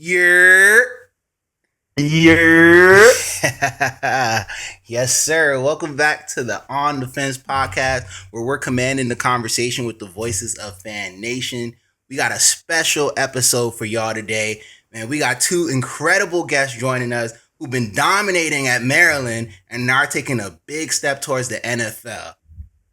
You're Yeah. yes, sir. Welcome back to the On the Fence podcast, where we're commanding the conversation with the voices of Fan Nation. We got a special episode for y'all today, man. We got two incredible guests joining us who've been dominating at Maryland and are taking a big step towards the NFL.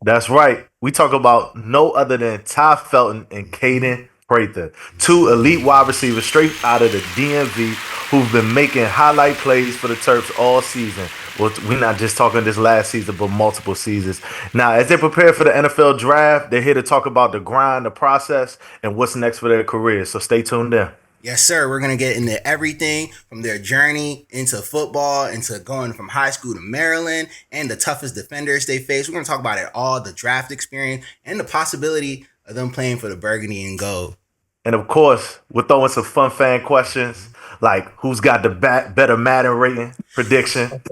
That's right. We talk about no other than Tai Felton and Kaden Prather, two elite wide receivers straight out of the DMV who've been making highlight plays for the Terps all season. Well, we're not just talking this last season, but multiple seasons. Now, as they prepare for the NFL draft, they're here to talk about the grind, the process, and what's next for their careers. So stay tuned in. Yes, sir. We're going to get into everything from their journey into football, into going from high school to Maryland, and the toughest defenders they face. We're going to talk about it all, the draft experience, and the possibility of them playing for the Burgundy and Gold. And of course, we're throwing some fun fan questions like who's got the better Madden rating prediction,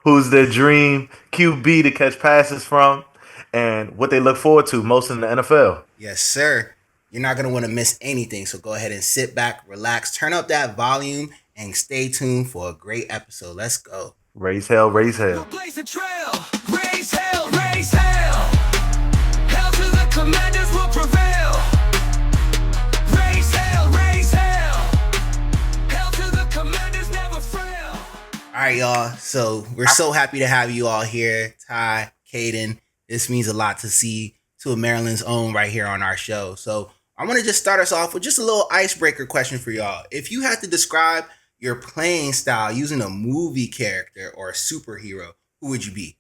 who's their dream QB to catch passes from, and what they look forward to most in the NFL. Yes, sir. You're not going to want to miss anything. So go ahead and sit back, relax, turn up that volume, and stay tuned for a great episode. Let's go. Raise hell, raise hell. Blaze a trail, raise hell, raise hell. Hell to the commanders will prevail. Raise hell, raise hell. Hell to the commanders never fail. All right, y'all. So we're so happy to have you all here. Tai, Kaden. This means a lot to see two of Maryland's own right here on our show. So I want to just start us off with just a little icebreaker question for y'all. If you had to describe your playing style using a movie character or a superhero, who would you be?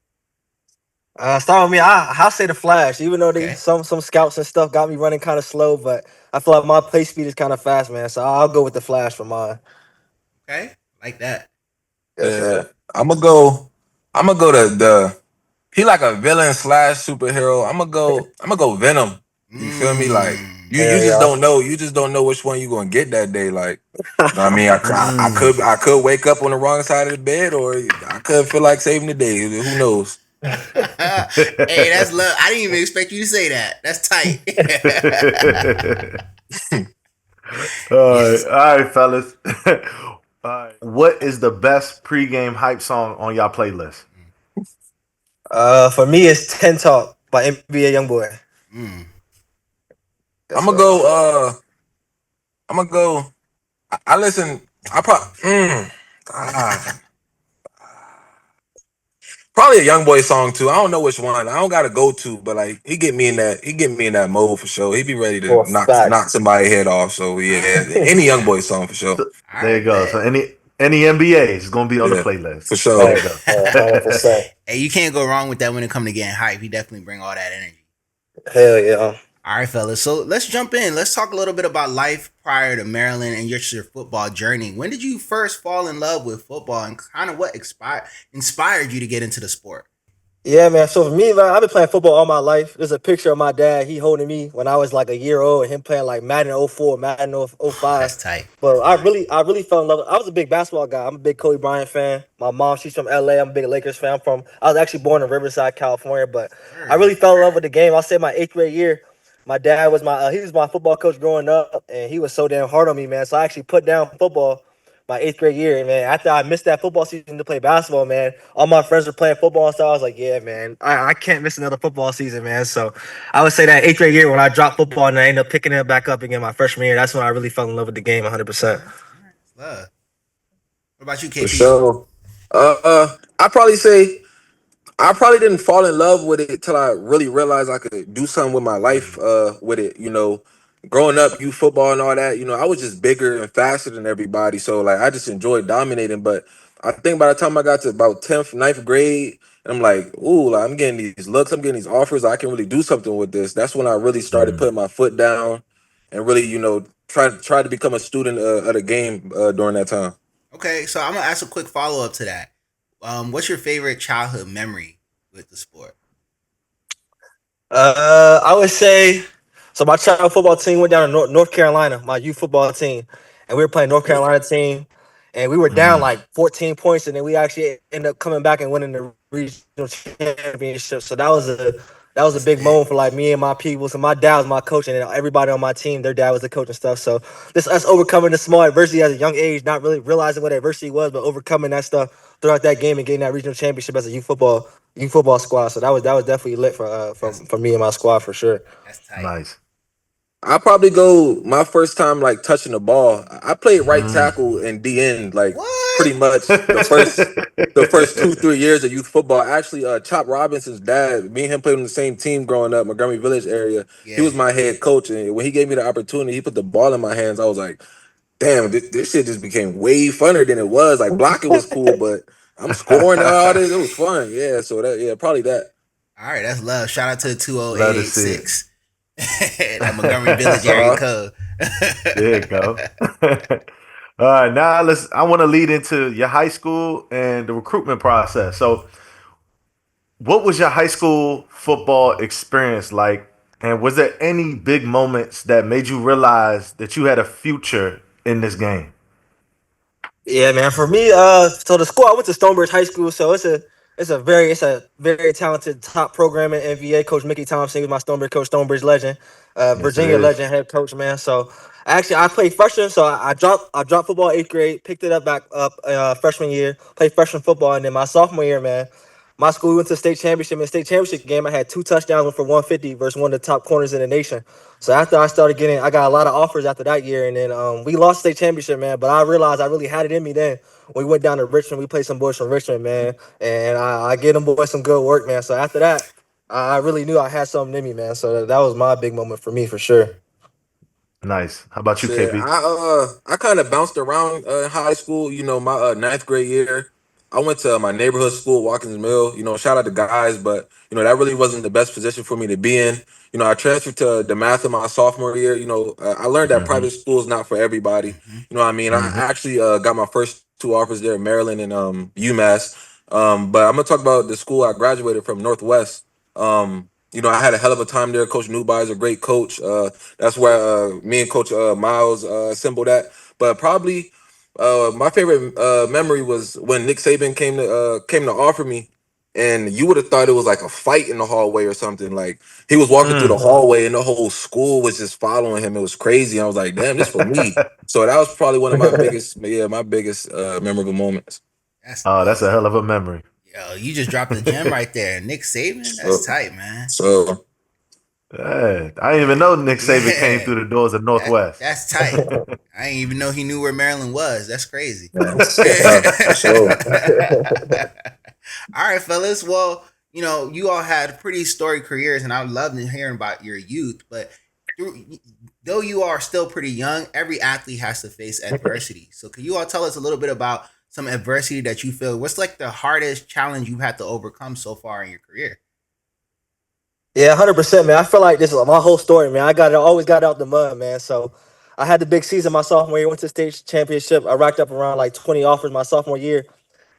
Start with me. I'll say the Flash, even though Okay. some scouts and stuff got me running kind of slow, but I feel like my play speed is kind of fast, man. So I'll go with the Flash for mine. Okay, like that. Yes, Yeah, sir. I'm gonna go. I'm gonna go to the. He like a villain slash superhero. I'm gonna go Venom. You feel me? Like you Hell just yeah. don't know. You just don't know which one you gonna get that day. Like, you know what I mean, I could wake up on the wrong side of the bed, or I could feel like saving the day. Who knows? Hey, that's love. I didn't even expect you to say that. That's tight. Yes. All right, fellas. All right. What is the best pregame hype song on y'all playlist? For me, it's 10 Talk by NBA YoungBoy. Mm. I'm gonna go. I'm gonna go. I listen. I probably a young boy song too. I don't know which one. I don't got to go to, but like he get me in that. He get me in that mode for sure. He be ready to For a fact. knock somebody head off. So yeah, any young boy song for sure. So, All there you right, go. man. So any NBA is gonna be on the Yeah, playlist. for sure. There you go. 100%. Hey, you can't go wrong with that when it comes to getting hype. He definitely bring all that energy. Hell yeah. All right, fellas. So let's jump in. Let's talk a little bit about life prior to Maryland and your football journey. When did you first fall in love with football, and kind of what inspired you to get into the sport? Yeah, man. So for me, man, I've been playing football all my life. There's a picture of my dad. He holding me when I was like a year old, and him playing like Madden '04, Madden '05. That's tight. But I really fell in love. I was a big basketball guy. I'm a big Kobe Bryant fan. My mom, she's from LA. I'm a big Lakers fan. I was actually born in Riverside, California, but I really fell in love with the game. I'll say my 8th grade year. My dad was he was my football coach growing up, and he was so damn hard on me, man. So I actually put down football my 8th grade year, and man. After I missed that football season to play basketball, man, all my friends were playing football and stuff. I was like, yeah, man, I can't miss another football season, man. So I would say that 8th grade year when I dropped football and I ended up picking it back up again my freshman year, that's when I really fell in love with the game 100%. Love. What about you, For KP? sure. I probably say I probably didn't fall in love with it till I really realized I could do something with my life with it. You know, growing up, youth football and all that, you know, I was just bigger and faster than everybody. So like I just enjoyed dominating. But I think by the time I got to about 10th, ninth grade, and I'm like, ooh, like, I'm getting these looks, I'm getting these offers, I can really do something with this. That's when I really started putting my foot down and really, you know, try to become a student of the game during that time. Okay, so I'm gonna ask a quick follow up to that. What's your favorite childhood memory with the sport? I would say so. My child football team went down to North Carolina, my youth football team, and we were playing North Carolina team, and we were down like 14 points, and then we actually ended up coming back and winning the regional championship. So that was that was a That's big lit. moment for like me and my people. So my dad was my coach, and then everybody on my team, their dad was the coach and stuff. So this us overcoming the small adversity at a young age, not really realizing what adversity was, but overcoming that stuff throughout that game and getting that regional championship as a youth football squad. So that was definitely lit for That's for me and my squad for sure. that's tight. Nice. I probably go my first time like touching the ball. I played right Mm. tackle and DN like What? pretty much the first 2 3 years of youth football. Actually, Chop Robinson's dad, me and him played on the same team growing up, Montgomery Village area. He Yeah. was my head coach, and when he gave me the opportunity, he put the ball in my hands. I was like, damn, this shit just became way funner than it was. Like blocking was cool, but I'm scoring all this. It was fun. Yeah, so that yeah, probably that. All right, that's love. Shout out to the Love to see it. 20886. That Montgomery Village area Uh-huh. code. There you go. All right, now let's. I want to lead into your high school and the recruitment process. So, what was your high school football experience like? And was there any big moments that made you realize that you had a future in this game? Yeah, man. For me, so the school I went to Stonebridge High School, so it's a very talented top program in NVA. Coach Mickey Thompson, he was my Stonebridge legend, Yes, it Virginia is. legend head coach, man. So actually, I played freshman, so I dropped football eighth grade, picked it up back up freshman year, played freshman football, and then my sophomore year, man. My school went to state championship. In the state championship game, I had two touchdowns, went for 150 versus one of the top corners in the nation. So after I got a lot of offers after that year, and then we lost state championship, man. But I realized I really had it in me then. We went down to Richmond. We played some boys from Richmond, man, and I gave them boys some good work, man. So after that, I really knew I had something in me, man. So that was my big moment for me, for sure. Nice. How about you, Shit, KP? I kind of bounced around in high school. You know, my ninth grade year, I went to my neighborhood school, Watkins Mill. You know, shout out to guys, but you know that really wasn't the best position for me to be in. You know, I transferred to DeMatha my sophomore year. You know, I learned that Mm-hmm. private school is not for everybody. Hmm. You know what I mean? I Mm-hmm. actually got my first two offers there in Maryland and UMass. But I'm gonna talk about the school I graduated from, Northwest. You know, I had a hell of a time there. Coach Newby is a great coach. That's where me and Coach Miles assembled at. But probably my favorite memory was when Nick Saban came to offer me, and you would have thought it was like a fight in the hallway or something. Like he was walking through the Mm. hallway, and the whole school was just following him. It was crazy. I was like, damn, this for me. So that was probably one of my biggest memorable moments. That's Oh, that's dope. a hell of a memory. Yo, you just dropped the gem right there. Nick Saban, that's So, tight, man. so Yeah, I didn't even know Nick Saban came Yeah, through the doors of Northwest. that's tight. I didn't even know he knew where Maryland was. That's crazy. yeah, for sure. All right, fellas. Well, you all had pretty storied careers, and I love hearing about your youth. But through, though you are still pretty young, every athlete has to face adversity. So, can you all tell us a little bit about some adversity that you feel? What's like the hardest challenge you've had to overcome so far in your career? Yeah, 100%, man. I feel like this is my whole story, man. Always got out the mud, man. So I had the big season my sophomore year. Went to state championship. I racked up around like 20 offers my sophomore year,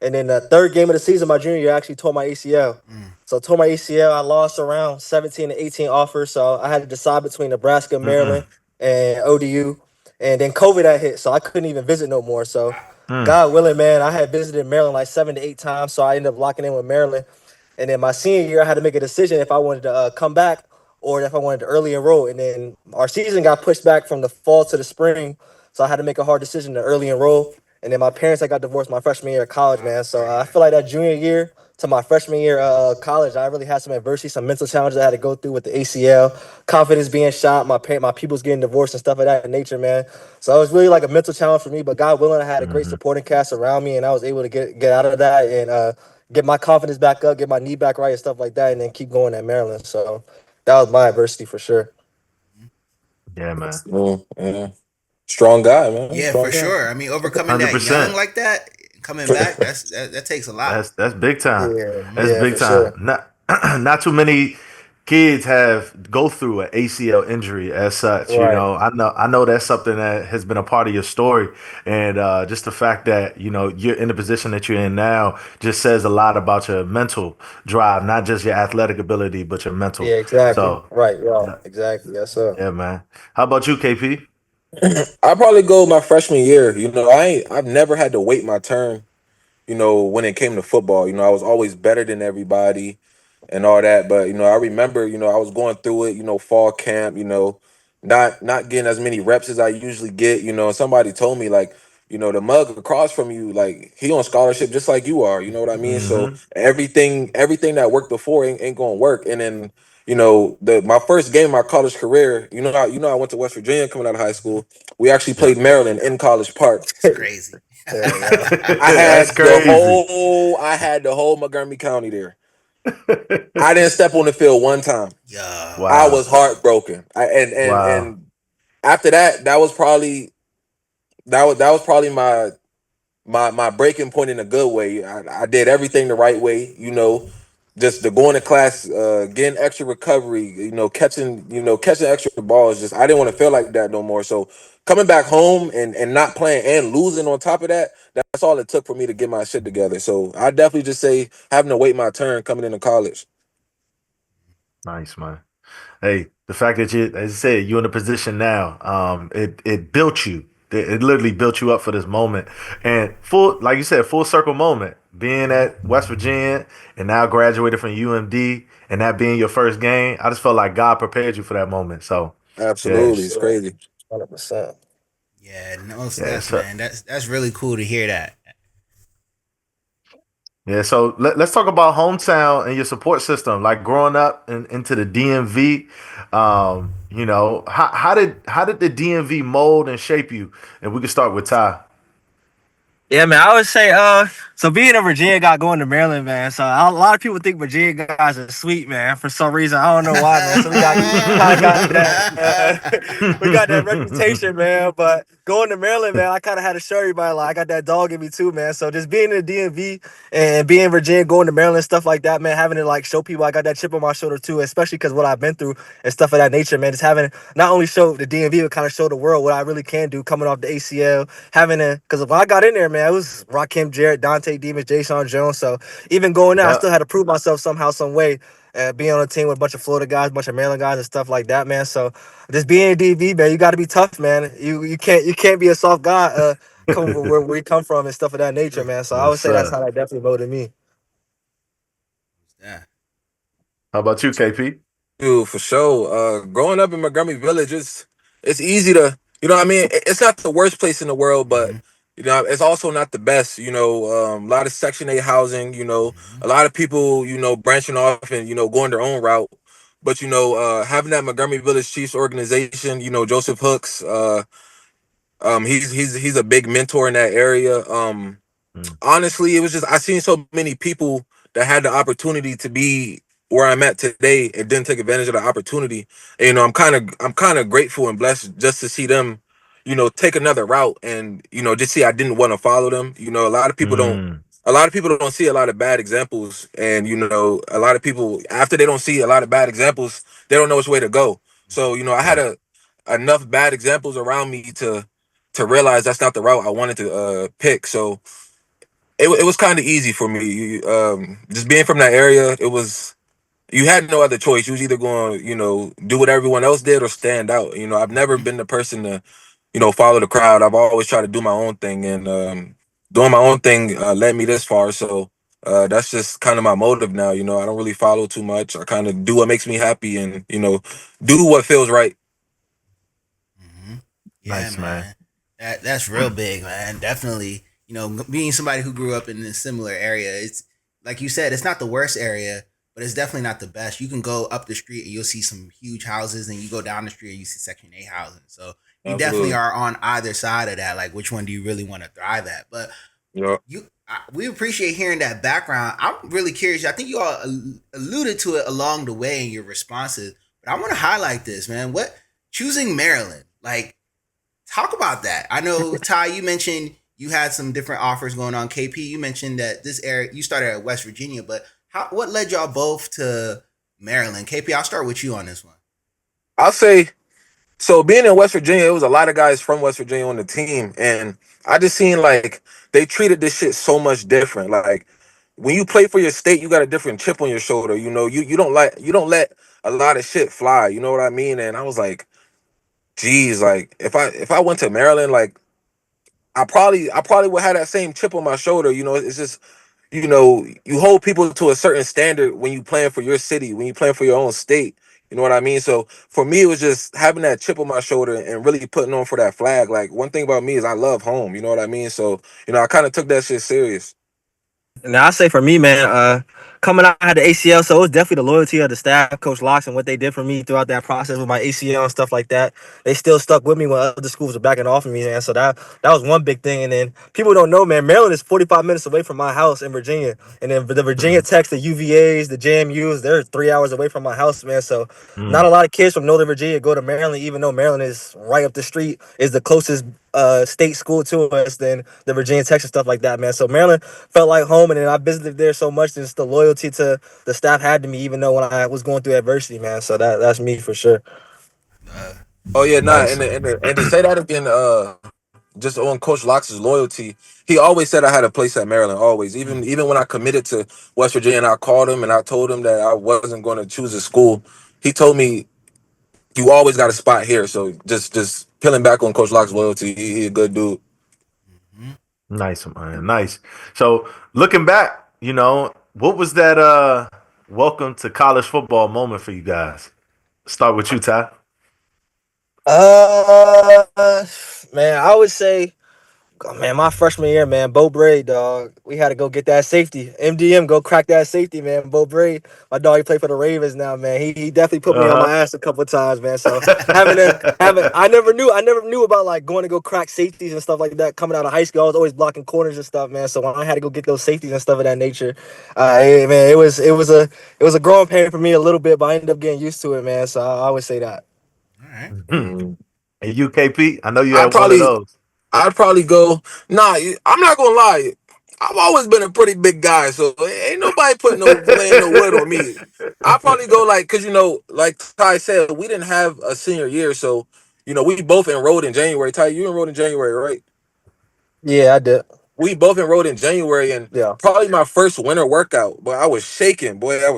and then the third game of the season, my junior year, I actually tore my ACL. Mm, So I tore my ACL. I lost around 17 to 18 offers. So I had to decide between Nebraska, Mm-mm. Maryland, and ODU. And then COVID had hit, so I couldn't even visit no more. So wow. Mm. God willing, man, I had visited Maryland like 7 to 8 times. So I ended up locking in with Maryland. And then my senior year, I had to make a decision if I wanted to come back or if I wanted to early enroll. And then our season got pushed back from the fall to the spring, so I had to make a hard decision to early enroll. And then my parents, I got divorced my freshman year of college, Wow. man. So Sorry to hear I that. feel like that junior year to my freshman year college, I really had some adversity, some mental challenges I had to go through with the ACL, confidence being shot, my people's getting divorced and stuff of that nature, man. So it was really like a mental challenge for me. But God willing, I had a great Mm-hmm. supporting cast around me, and I was able to get out of that and get my confidence back up, get my knee back right, and stuff like that, and then keep going at Maryland. So that was my adversity for sure. Yeah, man. Yeah. Strong guy, man. Yeah, Strong for guy. sure. I mean, overcoming Hundred that young percent. like that, coming back, that takes a lot. That's big time. Yeah, That's Hmm. yeah, big for time. sure. Not not too many kids have go through an ACL injury as such. You Right. know, I know that's something that has been a part of your story, and just the fact that you're in the position that you're in now just says a lot about your mental drive, not just your athletic ability, but your mental. Yeah, exactly. So, Right. Yeah, yeah, exactly. Yes, sir. yeah, man. How about you, KP? I probably go my freshman year. You know, I've never had to wait my turn. You know, when it came to football, you know, I was always better than everybody. and all that. But I remember, I was going through it, fall camp, not getting as many reps as I usually get. And somebody told me like, the mug across from you, like he on scholarship just like you are. You know what I mean? So Mm-hmm. everything that worked before ain't gonna work. And then the my first game, my college career, I went to West Virginia coming out of high Mhm. school. We actually Yep. played Maryland in College Park. It's crazy. Yeah, yeah. That's crazy. I had the whole Montgomery County there. I didn't step on the field one time. I Yo. Wow. was heartbroken. Wow. And after that, that was probably my breaking point in a good way. I did everything the right way. Just the going to class, getting extra recovery. Catching extra balls. Just I didn't want to feel like that no more. So coming back home and not playing and losing on top of that, that's all it took for me to get my shit together. So I definitely just say having to wait my turn coming into college. Nice, man. Hey, the fact that you, as I said, you're in a position now, it built you. It literally built you up for this moment. And full, like you said, full circle moment. Being Mhm. at West Virginia and now graduated from UMD and that being your first game, I just felt like God prepared you for that moment. So, yeah, Absolutely, it's crazy. 100%. Yeah, no yeah. steps, So, man. That's really cool to hear that. yeah, so let's talk about hometown and your support system. Like growing up into the DMV, how did the DMV mold and shape you? And we can start with Ty. Yeah, man. I would say, so being a Virginia guy going to Maryland, man. So a lot of people think Virginia guys are sweet, man. For some reason, I don't know why, man. So we kind of got that, we got that reputation, man. But going to Maryland, man, I kind of had to show everybody, like I got that dog in me too, man. So just being in the DMV and being in Virginia, going to Maryland, stuff like that, man. Having to like show people I got that chip on my shoulder too, especially because what I've been through and stuff of that nature, man. Just having not only show the DMV, but kind of show the world what I really can do coming off the ACL, having to, because when I got in there, man, it was Rakim Jarrett, Dante Demas, Jay Jones. So even going there, I Yep. still had to prove myself somehow, some way. Being on a team with a bunch of Florida guys, a bunch of Maryland guys, and stuff like that, man. So just being a DV, man, you got to be tough, man. You can't be a soft guy. Come from where you come from and stuff of that nature, True. man. So I Yes, would say that's sir. how that definitely molded me. Yeah. How about you, KP? Dude, for sure. Growing up in Montgomery Village, it's easy to, what I mean. It's not the worst place in the world, but Hmm. it's also not the best. A lot of Section 8 housing. Hmm. A lot of people, branching off and going their own route. But having that Montgomery Village Chiefs organization, Joseph Hooks, he's a big mentor in that area. Mm, Honestly, it was just I seen so many people that had the opportunity to be where I'm at today and didn't take advantage of the opportunity. And, I'm kind of grateful and blessed just to see them, take another route and just see I didn't want to follow them. mm, A lot of people don't see a lot of bad examples, and a lot of people after they don't see a lot of bad examples, they don't know which way to go. So I had right. a enough bad examples around me to realize that's not the route I wanted to pick. So it was kind of easy for me. Just being from that area, you had no other choice. You was either going to do what everyone else did or stand out. I've never Hmm. been the person to follow the crowd. I've always tried to do my own thing, and doing my own thing led me this far. So that's just kind of my motive now. I don't really follow too much. I kind of do what makes me happy, and do what feels right. Hmm. Yeah, Nice, man. man. That's real big, man. Definitely. Being somebody who grew up in a similar area, it's like you said, it's not the worst area, but it's definitely not the best. You can go up the street and you'll see some huge houses, and you go down the street and you see Section 8 housing. So you definitely Absolutely. are on either side of that. Like, which one do you really want to thrive at? But Yeah. we appreciate hearing that background. I'm really curious. I think you all alluded to it along the way in your responses, but I want to highlight this, man. What choosing Maryland? Like, talk about that. I know Ty, you mentioned you had some different offers going on. KP, you mentioned that this area you started at West Virginia, but what led y'all both to Maryland? KP, I'll start with you on this one. I'll say so. Being in West Virginia, it was a lot of guys from West Virginia on the team, and I just seen like they treated this shit so much different. Like when you play for your state, you got a different chip on your shoulder. You don't let a lot of shit fly. You know what I mean? And I was like, geez, like if I went to Maryland, like I probably would have that same chip on my shoulder. It's just you hold people to a certain standard when you playing for your city, when you playing for your own state. You know what I mean? So for me, it was just having that chip on my shoulder and really putting on for that flag. Like one thing about me is I love home. You know what I mean? So I kind of took that shit serious. Now I say for me, man, coming out I had the ACL, so it was definitely the loyalty of the staff, Coach Locks, and what they did for me throughout that process with my ACL and stuff like that. They still stuck with me when other schools were backing off of me, man. So that was one big thing. And then people don't know, man, Maryland is 45 minutes away from my house in Virginia, and then the Virginia Techs, the UVA's, the JMU's, they're 3 hours away from my house, man. So not a Mm, lot of kids from Northern Virginia go to Maryland, even though Maryland is right up the street, is the closest state school to us than the Virginia Tech and stuff like that, man. So Maryland felt like home, and then I visited there so much. Just the loyalty to the staff had to me, even though when I was going through adversity, man. So that's me for sure. Uh, Oh yeah, nah, nice. and to say that again, just on Coach Locke's loyalty, he always said I had a place at Maryland. Always, even when I committed to West Virginia, and I called him and I told him that I wasn't going to choose a school. He told me you always got a spot here. So just peeling back on Coach Locke's loyalty, he a good dude. mhm. Nice, man. Nice. So looking back, what was that welcome to college football moment for you guys? Start with you, Ty. Uh, man, I would say, oh, man, my freshman year, man, Bo Bray, dog. We had to go get that safety. MDM, go crack that safety, man. Bo Bray, my dog, he played for the Ravens now, man. He definitely put me on my Uh ass a couple of times, man. So having huh. I never knew about like going to go crack safeties and stuff like that. Coming out of high school, I was always blocking corners and stuff, man. So when I had to go get those safeties and stuff of that nature, man, it was a growing pain for me a little bit, but I ended up getting used to it, man. So I would say that. All right. And UKP, I know you I'd had one of probably those. I'd probably go. Nah, I'm not gonna lie. I've always been a pretty big guy, so ain't nobody putting no laying no wood on me. I probably go like, cause like Ty said, we didn't have a senior year, so we both enrolled in January. Ty, you enrolled in January, right? Yeah, I did. We both enrolled in January, and Yeah. probably my first winter workout. But I was shaking, boy. I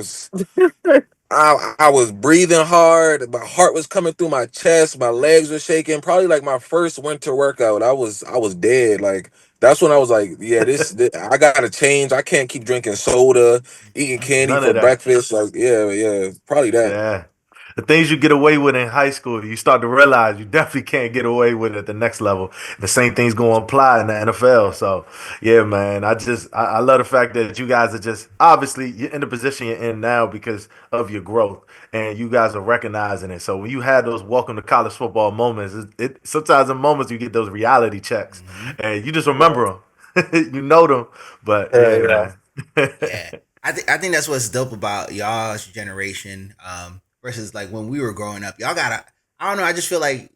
was breathing hard. My heart was coming through my chest. My legs were shaking. Probably like my first winter workout. I was dead. Like that's when I was like, yeah, this I gotta change. I can't keep drinking soda, eating candy None for of that. breakfast. Like yeah, probably that. Yeah. The things you get away with in high school, you start to realize you definitely can't get away with it at the next level. The same thing's going to apply in the NFL. So, yeah, man, I love the fact that you guys are just obviously you're in the position you're in now because of your growth, and you guys are recognizing it. So when you had those welcome to college football moments, sometimes in moments you get those reality checks, Mm-hmm. and you just remember them, you know them. But yeah, Yeah. man. Yeah, I think that's what's dope about y'all's generation, versus like when we were growing up. Y'all gotta, I don't know. I just feel like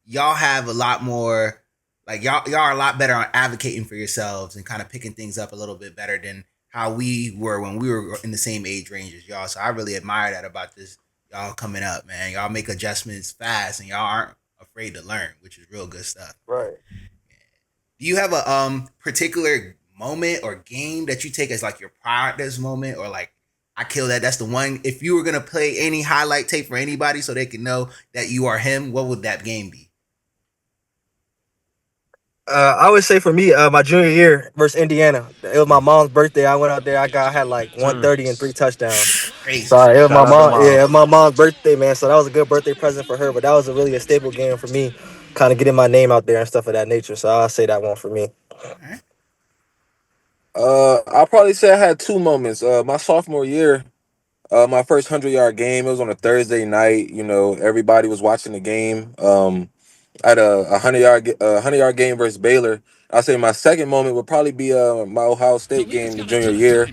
y'all have a lot more, like y'all are a lot better on advocating for yourselves and kind of picking things up a little bit better than how we were when we were in the same age range as y'all. So I really admire that about this y'all coming up, man. Y'all make adjustments fast and y'all aren't afraid to learn, which is real good stuff. Right. Do you have a particular moment or game that you take as like your proudest moment, or like I kill that? That's the one. If you were gonna play any highlight tape for anybody so they can know that you are him, what would that game be? I would say for me, my junior year versus Indiana. It was my mom's birthday. I went out there. I had like Mm. 130 and 3 touchdowns. Crazy. So it was Shout my out to mom. Yeah, it mom. was my mom's birthday, man. So that was a good birthday present for her. But that was really a staple game for me, kind of getting my name out there and stuff of that nature. So I'll say that one for me. All right. I'll probably say I had two moments. My sophomore year, my first 100-yard game. It was on a Thursday night. Everybody was watching the game. I had a 100-yard game versus Baylor. I say my second moment would probably be my Ohio State game the junior year.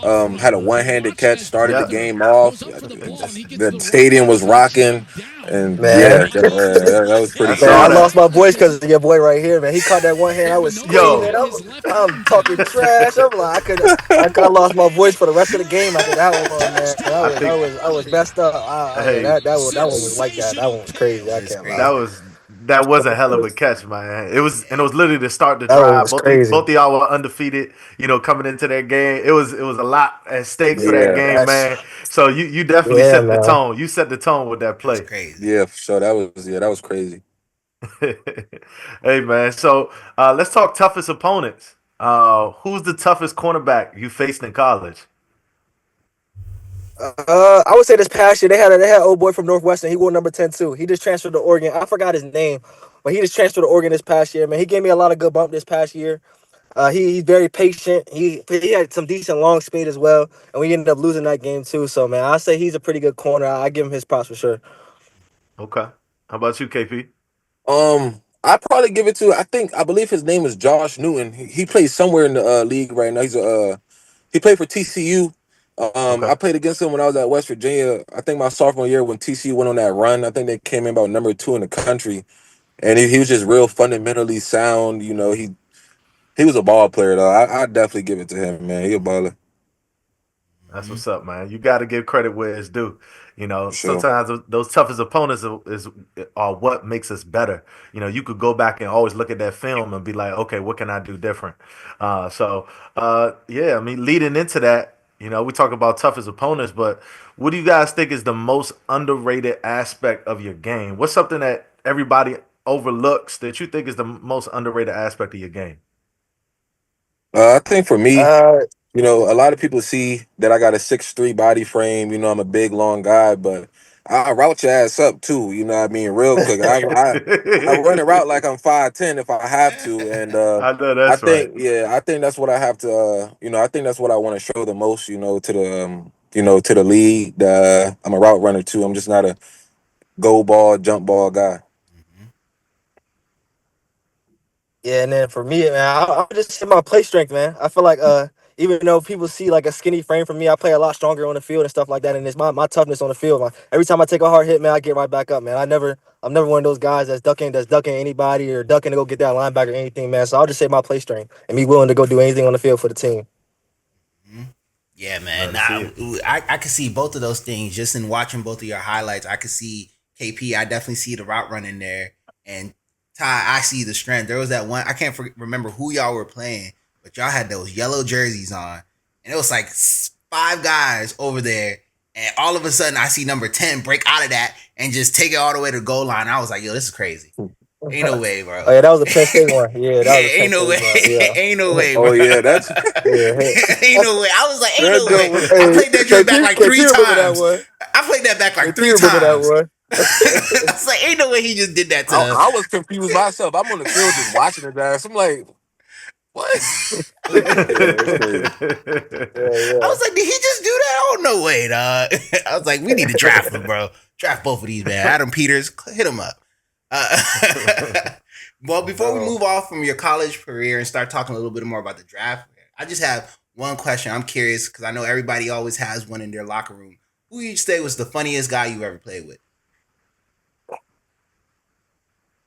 Had a one-handed catch, started the Yep. game off. The stadium was rocking, and Man, yeah, that was pretty I man, I saw crazy. that. lost my voice because of your boy right here, man. He caught that one hand. I was screaming. Yo, I'm talking trash. I'm like, I lost my voice for the rest of the game after that one, man. I I was, I think, was, I was messed up. Yeah, hey, that one was like that. That one was crazy. I It's can't lie. that crazy. was that was a hell of a catch, man. It was literally to start the That one drive. was crazy. Both of y'all were undefeated, coming into that game. It was a lot at stake for that Yeah, game, That's man. So you definitely yeah, set the man. tone. You set the tone with that That's play. crazy. yeah, for sure. That was crazy. Hey man, so let's talk toughest opponents. Who's the toughest cornerback you faced in college? I would say this past year they had old boy from Northwestern. He wore number 10 too. He just transferred to Oregon. I forgot his name, but he just transferred to Oregon this past year. Man, he gave me a lot of good bump this past year. He's very patient. He had some decent long speed as well, and we ended up losing that game too. So man, I say he's a pretty good corner. I give him his props for sure. Okay. How about you, KP? I probably give it to. I believe his name is Josh Newton. He plays somewhere in the league right now. He played for TCU. Okay. I played against him when I was at West Virginia. I think my sophomore year when TCU went on that run. I think they came in about number 2 in the country, and he was just real fundamentally sound. He was a ball player though. I definitely give it to him, man. He a baller That's what's up, man. You got to give credit where it's due. for sure. Sometimes those toughest opponents are what makes us better. You could go back and always look at that film and be like, okay, what can I do different? Yeah, I mean, leading into that, we talk about toughest opponents, but what do you guys think is the most underrated aspect of your game? What's something that everybody overlooks that you think is the most underrated aspect of your game? I think for me, Uh, a lot of people see that I got a 6'3" body frame. I'm a big, long guy, but I route your ass up too. You know what I mean? Real quick. I run a route like I'm 5'10" if I have to, and I know I that's right. think I think that's what I have to. I think that's what I want to show the most. To the league. I'm a route runner too. I'm just not a go ball, jump ball guy. Mhm. Yeah, and then for me, man, I would just say my play strength, man. I feel like even though people see like a skinny frame from me, I play a lot stronger on the field and stuff like that. And it's my toughness on the field. Every time I take a hard hit, man, I get right back up, man. I'm never one of those guys that's ducking anybody or ducking to go get that linebacker or anything, man. So I'll just say my play strength and me willing to go do anything on the field for the team. Mhm. Yeah, man. Love to see it. I could see both of those things just in watching both of your highlights. I could see KP. I definitely see the route running there, and Ty. I see the strength. There was that one. I can't remember who y'all were playing, but y'all had those yellow jerseys on, and it was like five guys over there, and all of a sudden I see number 10 break out of that and just take it all the way to the goal line. I was like, yo, this is crazy. Ain't no way, Oh bro. yeah, that was a Penn State one. Yeah, that Yeah, was a Penn ain't no State way. one. Yeah. Ain't no way, bro. Oh yeah, that's Yeah. Ain't no way. I was like, ain't that no way. joke was I Hey, played that joint back KP, like three remember that times. one. I played that back like KP three remember that times. one. I was like, ain't no way he just did that to him. I was confused myself. I'm on the field just watching the guys. I'm like, what? Yeah, it's crazy. I Yeah, was like, did he just do that? Oh no way, dog. I was like, we need to draft him, bro. Draft both of these, man. Adam Peters, hit him up. Uh, well, before we yeah. move off from your college career and start talking a little bit more about the draft, I just have one question. I'm curious because I know everybody always has one in their locker room. Who you say was the funniest guy you ever played with?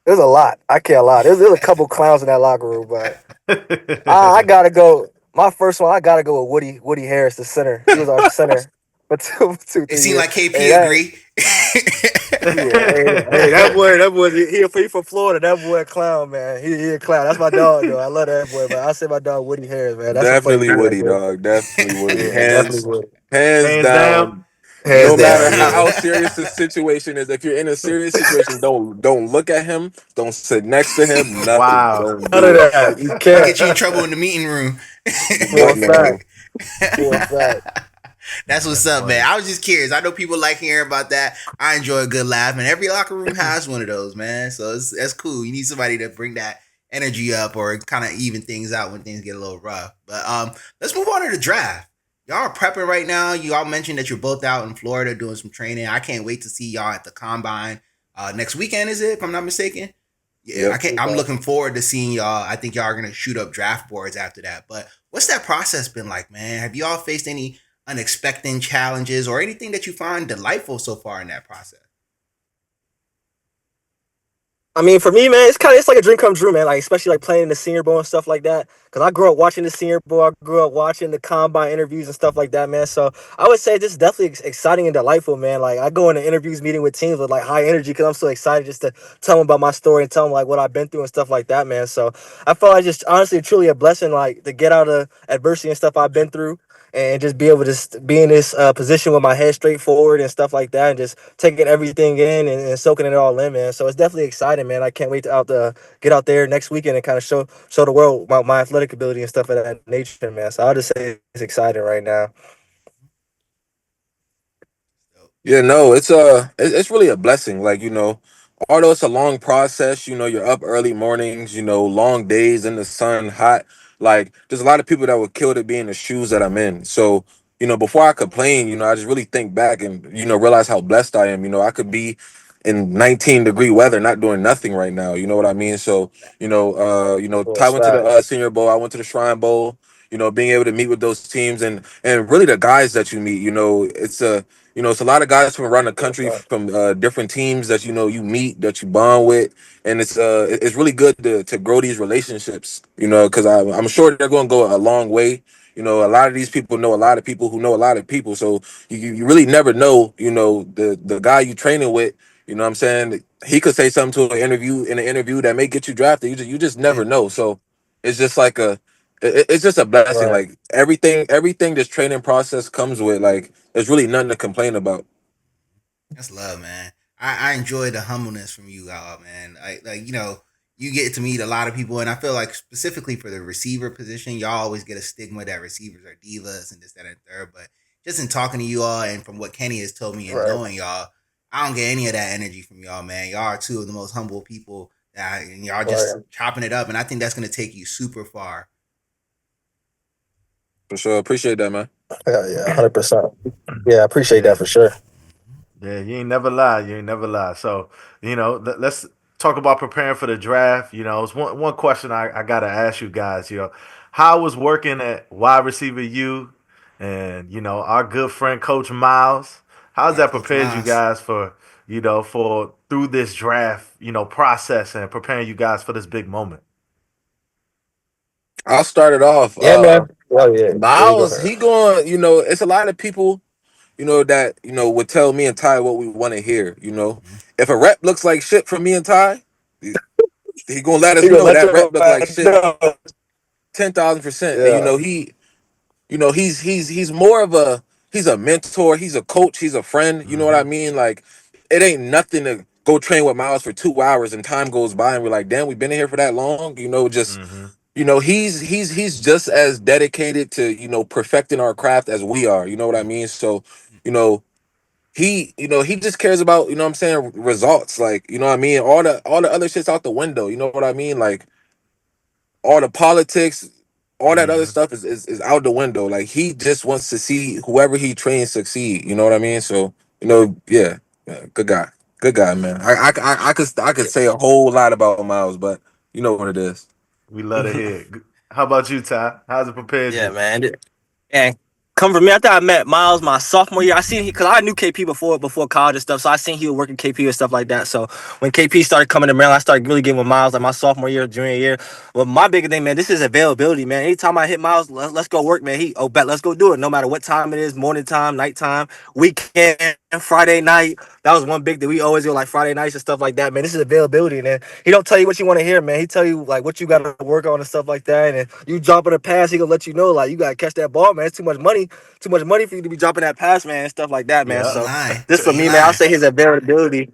There's a lot. I can't lie. There's a couple clowns in that locker room, but I gotta go. My first one, I gotta go with Woody Harris, the center. He was our center for two, It three seemed years. like Hey, KP that agree. yeah, hey, that boy, he from Florida. That boy a clown, man. He a clown. That's my dog, though. I love that boy, but I say my dog Woody Harris, man. That's a funny Definitely dude right Woody, there. dog. Definitely Woody. Yeah, definitely Woody. Hands Hands down. down. Hands No down, matter yeah. how serious the situation is, if you're in a serious situation, don't look at him. Don't sit next to him. Nothing. Wow. Don't None of do it. that. You He can't. get you in trouble in the meeting room. For a No. fact. For a fact. That's what's That's up, man. funny. I was just curious. I know people like hearing about that. I enjoy a good laugh, and every locker room has one of those, man. So that's cool. You need somebody to bring that energy up or kind of even things out when things get a little rough. But let's move on to the draft. Y'all are prepping right now. You all mentioned that you're both out in Florida doing some training. I can't wait to see y'all at the combine next weekend. Is it? If I'm not mistaken. Yeah, I Yep. can't. I'm looking forward to seeing y'all. I think y'all are gonna shoot up draft boards after that. But what's that process been like, man? Have y'all faced any unexpected challenges or anything that you find delightful so far in that process? I mean, for me, man, it's like a dream come true, man. Like especially like playing in the Senior Bowl and stuff like that. Cause I grew up watching the Senior Bowl. I grew up watching the combine interviews and stuff like that, man. So I would say this is definitely exciting and delightful, man. Like I go into interviews, meeting with teams with like high energy, cause I'm so excited just to tell them about my story and tell them like what I've been through and stuff like that, man. So I felt like just honestly, truly a blessing, like to get out of adversity and stuff I've been through. and just be able to be in this position with my head straight forward and stuff like that, and just taking everything in and soaking it all in, man. So it's definitely exciting, man. I can't wait to get out there next weekend and kind of show the world my athletic ability and stuff of that nature, man. So I'll just say it's exciting right now. Yeah, no, it's really a blessing. Like, although it's a long process, you're up early mornings, long days in the sun, hot. Like, there's a lot of people that would kill to be in the shoes that I'm in. So, before I complain, I just really think back and, realize how blessed I am. I could be in 19-degree weather, not doing nothing right now. You know what I mean? So, Well, Ty it's went to the facts. Senior Bowl, I went to the Shrine Bowl. Being able to meet with those teams and really the guys that you meet. It's a lot of guys from around the country from different teams that you meet that you bond with, and it's really good to grow these relationships. Because I'm sure they're going to go a long way. A lot of these people know a lot of people who know a lot of people, so you really never know. The guy you training with. What I'm saying, he could say something to an interview that may get you drafted. You just Yeah, never know. So it's just like it's just a blessing. Right. Like everything this training process comes with. Like there's really nothing to complain about. that's love, man. I enjoy the humbleness from you all, man. You get to meet a lot of people, and I feel like specifically for the receiver position, y'all always get a stigma that receivers are divas and this, that, and third. But just in talking to you all, and from what Kenny has told me and Right. knowing y'all, I don't get any of that energy from y'all, man. Y'all are two of the most humble people and y'all just Right. chopping it up, and I think that's gonna take you super far. For sure, appreciate that, man. Yeah. Yeah. 100%. Yeah. I appreciate that Yeah. for sure. Yeah, you ain't never lie. You ain't never lie. So, let's talk about preparing for the draft. It's one question I gotta ask you guys. How was working at wide receiver U, and our good friend Coach Miles. How's Yeah, that Coach prepared you Miles. guys for through this draft, process and preparing you guys for this big moment? I'll start it off. Yeah, man. Oh yeah. Yeah. You go Miles, ahead. he going. It's a lot of people. That would tell me and Ty what we want to hear. Mhm. If a rep looks like shit from me and Ty, he gonna let us You gonna know let that your rep look like ass shit know? 10,000%. And Yeah. he's more of he's a mentor, he's a coach, he's a friend. You know what I Hmm. mean? Like it ain't nothing to go train with Miles for 2 hours and time goes by and we're like, damn, we've been in here for that long. Just Hmm. he's just as dedicated to perfecting our craft as we are. You know what I mean? So you know he just cares about what I'm saying, results. Like what I mean, all the other shit's out the window. You know what I mean? Like all the politics, all that other Hmm. stuff is out the window. Like he just wants to see whoever he trains succeed. You know what I mean? So yeah, yeah, good guy, man. I could say a whole lot about Miles, but you know what it is. We love to hear it. How about you, Ty? How's it prepared Yeah, you? man. And come from me. I thought I met Miles my sophomore year. I seen he because I knew KP before college and stuff. So I seen he was working KP and stuff like that. So when KP started coming to Maryland, I started really getting with Miles like my sophomore year, junior year. Well, my biggest thing, man, this is availability, man. Anytime I hit Miles, let's go work, man. Bet, let's go do it. No matter what time it is, morning time, nighttime, weekend, Friday night. That was one big thing. We always go like Friday nights and stuff like that, man. This is availability, man. He don't tell you what you want to hear, man. He tell you like what you got to work on and stuff like that. And you jump in a pass, he gonna let you know like you gotta catch that ball, man. It's too much money for you to be dropping that pass, man, and stuff like that, man. He Yeah. ain't So lying. this He for ain't me, man. I'll lying. say his availability.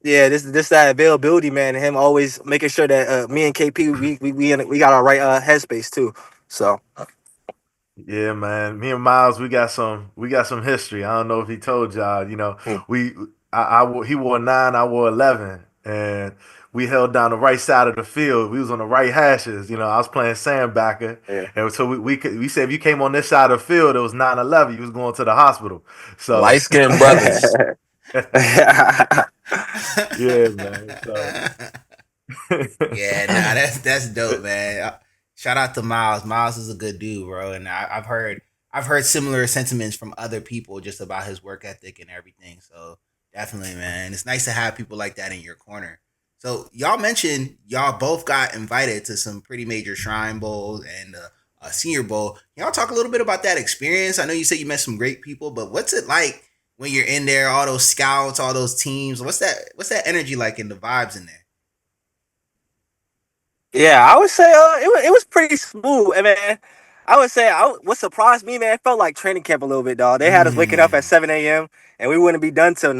Yeah, this that availability, man, and him always making sure that me and KP we got our right headspace too. So Yeah, man. Me and Miles, we got some history. I don't know if he told y'all. Hmm. We he wore 9, I wore 11, and we held down the right side of the field. We was on the right hashes. I was playing sandbacker, yeah, and so we said if you came on this side of the field, it was 9-11. You was going to the hospital. So Light skinned brothers. yeah, man. So Yeah, nah, that's dope, man. Shout out to Miles. Miles is a good dude, bro, and I've heard similar sentiments from other people just about his work ethic and everything. So definitely, man, it's nice to have people like that in your corner. So y'all mentioned y'all both got invited to some pretty major Shrine Bowls and a Senior Bowl. Y'all talk a little bit about that experience. I know you said you met some great people, but what's it like when you're in there? All those scouts, all those teams. What's that energy like and the vibes in there? yeah, I would say it was pretty smooth, man. I would say what surprised me, man, it felt like training camp a little bit, dog. They had us waking up at 7 a.m. and we wouldn't be done till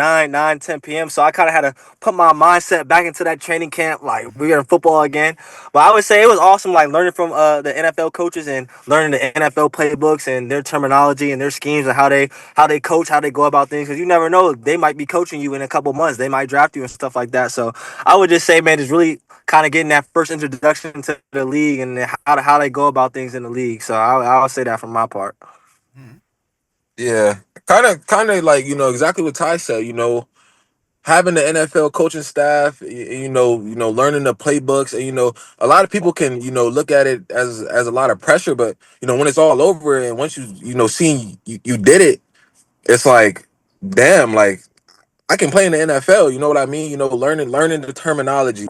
10 p.m. So I kind of had to put my mindset back into that training camp, like we were in football again. But I would say it was awesome, like learning from the NFL coaches and learning the NFL playbooks and their terminology and their schemes and how they coach, how they go about things. Because you never know, they might be coaching you in a couple months. They might draft you and stuff like that. So I would just say, man, it's really kind of getting that first introduction to the league and how they go about things in the league. So I'll say that from my part. Mhm. Yeah, kind of like exactly what Ty said. Having the NFL coaching staff, learning the playbooks, and a lot of people can look at it as a lot of pressure, but when it's all over and once seeing you did it, it's like, damn, like I can play in the NFL. You know what I mean? Learning the terminology.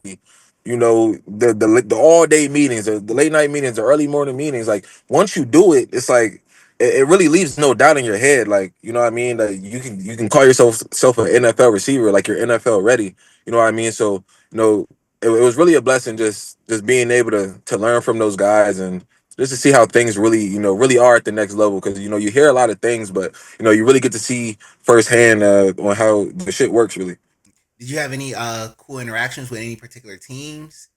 The all day meetings, the late night meetings, the early morning meetings. Like once you do it, it's like it really leaves no doubt in your head. Like you know what I mean? Like you can call yourself an NFL receiver. Like you're NFL ready. You know what I mean? So it was really a blessing just being able to learn from those guys and just to see how things really are at the next level because you hear a lot of things but you really get to see firsthand on how the shit works really. Did you have any cool interactions with any particular teams?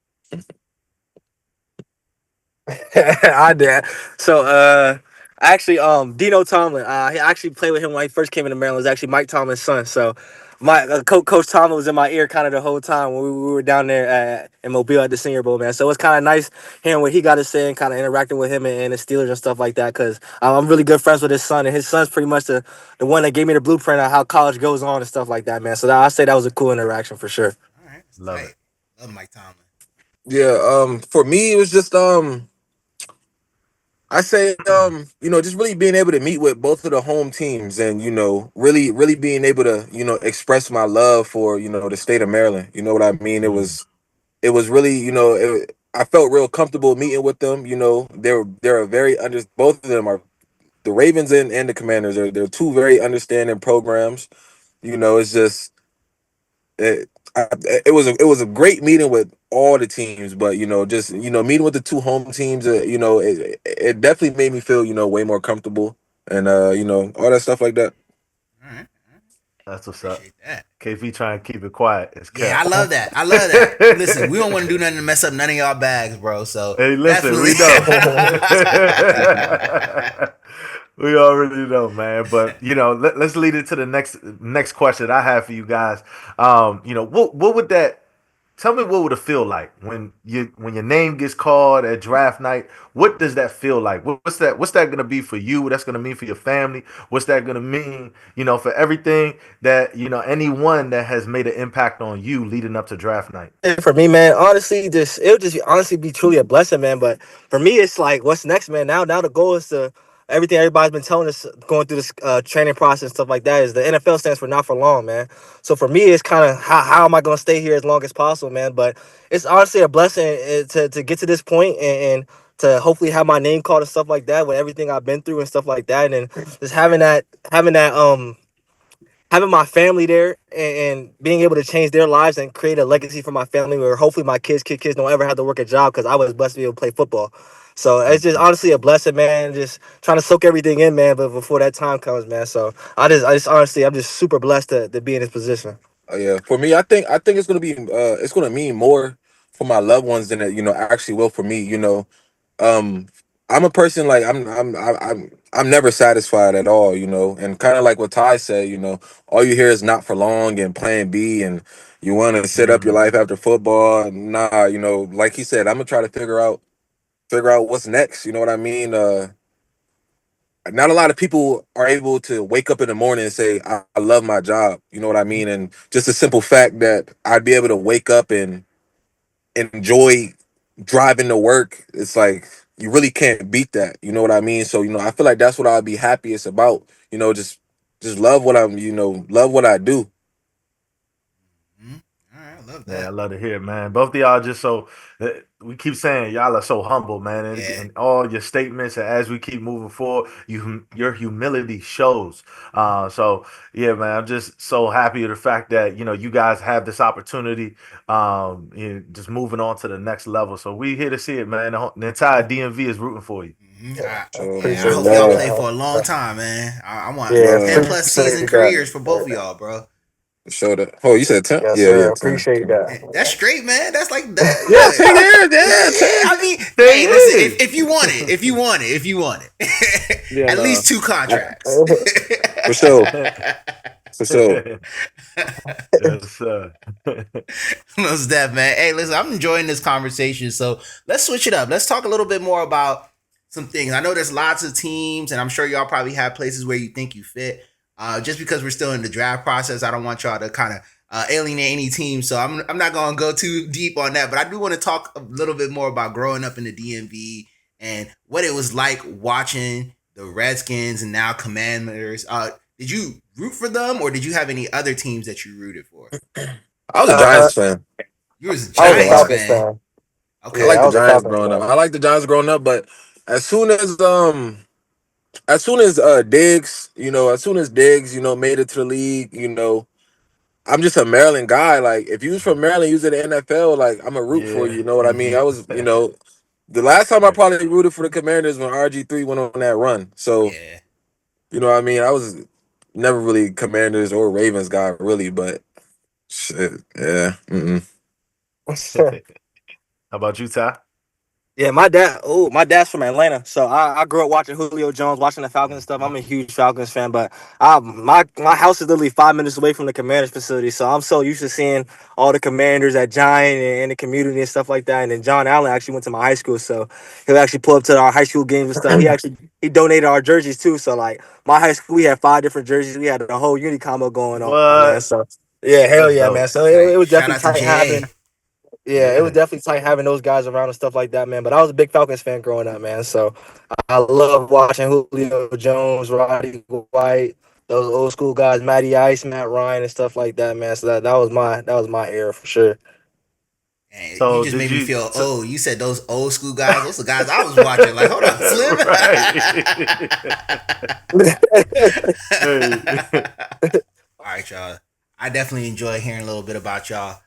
I did. So actually Dino Tomlin, he actually played with him when he first came into Maryland. It was actually Mike Tomlin's son. So my Coach Tomlin was in my ear kind of the whole time when we were down there in Mobile at the Senior Bowl, man. So it's kind of nice hearing what he got to say and kind of interacting with him and the Steelers and stuff like that. Because I'm really good friends with his son, and his son's pretty much the one that gave me the blueprint of how college goes on and stuff like that, man. So I say that was a cool interaction for sure. All right, it's Love it. tight. Love Mike Tomlin. Yeah, for me it was just I say just really being able to meet with both of the home teams and really being able to express my love for the state of Maryland. You know what I mean? Mm. It was really I felt real comfortable meeting with them. They're a very both of them are the Ravens and the Commanders are they're two very understanding programs. It's just it, it was a great meeting with all the teams, but just meeting with the two home teams, it definitely made me feel way more comfortable and all that stuff like that. All right, That's what's up. appreciate that. KP trying to keep it quiet. It's Yeah, I kept. love that. I love that. Listen, we don't want to do nothing to mess up none of y'all bags, bro. So Hey, listen, definitely. we know. We already know, man. But let's lead it to the next question I have for you guys. What would that? Tell me what would it feel like when your name gets called at draft night? What does that feel like? What's that gonna be for you? What that's gonna mean for your family? What's that gonna mean? For everything that anyone that has made an impact on you leading up to draft night. For me, man, honestly, just it would just honestly be truly a blessing, man. But for me, it's like, what's next, man? Now the goal is to everything everybody's been telling us going through this training process and stuff like that is the NFL stands for not for long, man. So for me, it's kind of how am I going to stay here as long as possible, man? But it's honestly a blessing to get to this point and to hopefully have my name called and stuff like that with everything I've been through and stuff like that, and just having my family there and being able to change their lives and create a legacy for my family where hopefully my kids don't ever have to work a job because I was blessed to be able to play football. So it's just honestly a blessing, man. Just trying to soak everything in, man. But before that time comes, man. So I just honestly, I'm just super blessed to be in this position. Yeah, for me, I think it's gonna mean more for my loved ones than it actually will for me. Um, I'm a person like I'm never satisfied at all. And kind of like what Ty said. All you hear is not for long and Plan B, and you want to set up your Mhm. life after football. Nah, like he said, I'm gonna try to figure out what's next. You know what I mean? Not a lot of people are able to wake up in the morning and say, I love my job. You know what I mean? And just the simple fact that I'd be able to wake up and enjoy driving to work, it's like you really can't beat that. You know what I mean? So, I feel like that's what I'd be happiest about. Just love what love what I do. Mhm. All right, I love Yeah, I that. love to hear it, man. Both of y'all just so we keep saying y'all are so humble, man, Yeah. and all your statements. And as we keep moving forward, your humility shows. So yeah, man, I'm just so happy with the fact that you guys have this opportunity, just moving on to the next level. So we here to see it, man. The entire DMV is rooting for you. Mhm. Yeah, I Yeah, I appreciate hope y'all play that. for a long time, man. I want Yeah, Uh, 10 plus season appreciate that. careers for both of y'all, bro. show that. Oh, you said 10? Yes, Yeah, yeah, sir. 10. Appreciate That's that. straight, man. That's like that. Yeah, What? 10 years. Yeah, Yeah, 10. I mean, 10 hey, listen. years. If you want it, Yeah, at nah. least two I, contracts. for sure. For sure. Yes, sir. Most def, man. Hey, listen, I'm enjoying this conversation. So let's switch it up. Let's talk a little bit more about some things. I know there's lots of teams, and I'm sure y'all probably have places where you think you fit. Just because we're still in the draft process, I don't want y'all to kind of alienate any team. So I'm not going to go too deep on that. But I do want to talk a little bit more about growing up in the DMV and what it was like watching the Redskins and now Commanders. Did you root for them, or did you have any other teams that you rooted for? I was a Uh, Giants fan. You was a I I ain't was a gonna Giants lie. Falcons fan. fan. I Yeah, like Okay. I the was a Giants Falcons growing up. fan. I like the Giants growing up, but as soon as Diggs, as soon as Diggs, made it to the league, I'm just a Maryland guy. Like, if you was from Maryland, you was in the NFL, like, I'm a root for you. Yeah. You know what I mean? Mm-hmm. I was, the last time I Right. probably rooted for the Commanders when RG3 went on that run. So, Yeah. you know what I mean? I was never really Commanders or Ravens guy, really, but shit, yeah. Mm-mm. How about you, Ty? Yeah, my dad. Oh, my dad's from Atlanta, so I grew up watching Julio Jones, watching the Falcons and stuff. I'm a huge Falcons fan, but my house is literally 5 minutes away from the Commanders facility, so I'm so used to seeing all the Commanders at Giant and in the community and stuff like that. And then John Allen actually went to my high school, so he'll actually pull up to our high school games and stuff. He donated our jerseys too, so like my high school, we had 5 different jerseys. We had a whole uni combo going on, man. What? So yeah, hell That's yeah, man. dope. So it Tight. was Shout definitely out to tight having. JA. Yeah, it was Yeah. definitely tight having those guys around and stuff like that, man. But I was a big Falcons fan growing up, man. So I love watching Julio Jones, Roddy White, those old school guys, Matty Ice, Matt Ryan, and stuff like that, man. So that was my era for sure. And you So just did made me you? feel So, old. You said those old school guys. Those are the guys I was watching. Like, hold on, Slim. right. Hey. All right, y'all. I definitely enjoy hearing a little bit about y'all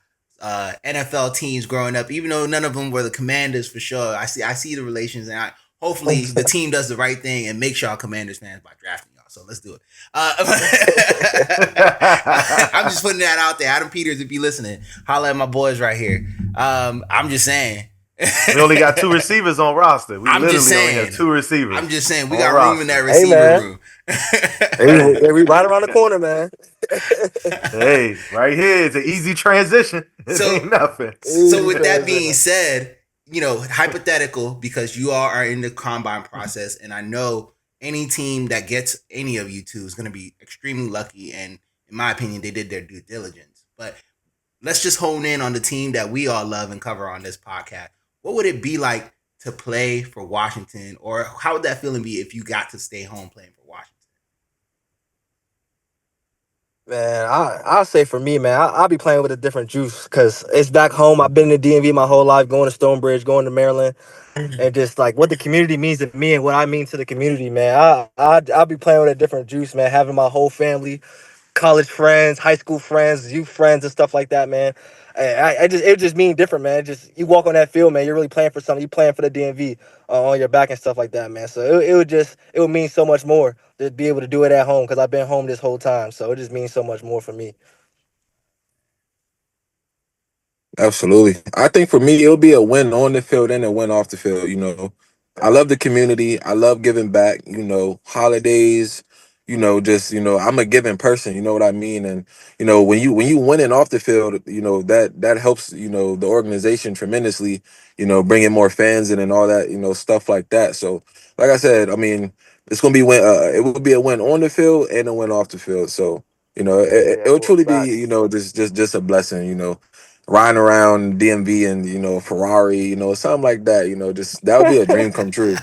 NFL teams growing up, even though none of them were the Commanders for sure. I see the relations, and hopefully the team does the right thing and makes y'all Commanders fans by drafting y'all. So let's do it. I'm just putting that out there. Adam Peters, if you listening, holla at my boys right here. I'm just saying. We only got two receivers on roster. We I'm just literally only have saying. two receivers I'm just saying. We on got room in that roster. Hey, receiver man. room. We right around the corner, man. Hey, right here is an easy transition. It so ain't nothing. So Easy with that being transition. said, hypothetical, because you all are in the combine process, and I know any team that gets any of you two is going to be extremely lucky, and in my opinion, they did their due diligence. But let's just hone in on the team that we all love and cover on this podcast. What would it be like to play for Washington, or how would that feeling be if you got to stay home playing for Washington? Man, I'll say for me, man, I'll be playing with a different juice because it's back home. I've been in the DMV my whole life, going to Stonebridge, going to Maryland, and just like what the community means to me and what I mean to the community, man. I'll be playing with a different juice, man. Having my whole family, college friends, high school friends, youth friends, and stuff like that, man. I just it just mean different, man. Just you walk on that field, man. You're really playing for something. You playing for the DMV on your back and stuff like that, man. So it would mean so much more to be able to do it at home because I've been home this whole time. So it just means so much more for me. Absolutely. I think for me, it'll be a win on the field and a win off the field. I love the community. I love giving back, holidays, just, I'm a giving person, you know what I mean? And, when you winning off the field, that helps, the organization tremendously, bringing more fans in and all that, stuff like that. So, like I said, I mean, it's going to be it will be a win on the field and a win off the field. So, Yeah, it will truly be, facts. just a blessing, riding around DMV and Ferrari, something like that. Just that would be a dream come true.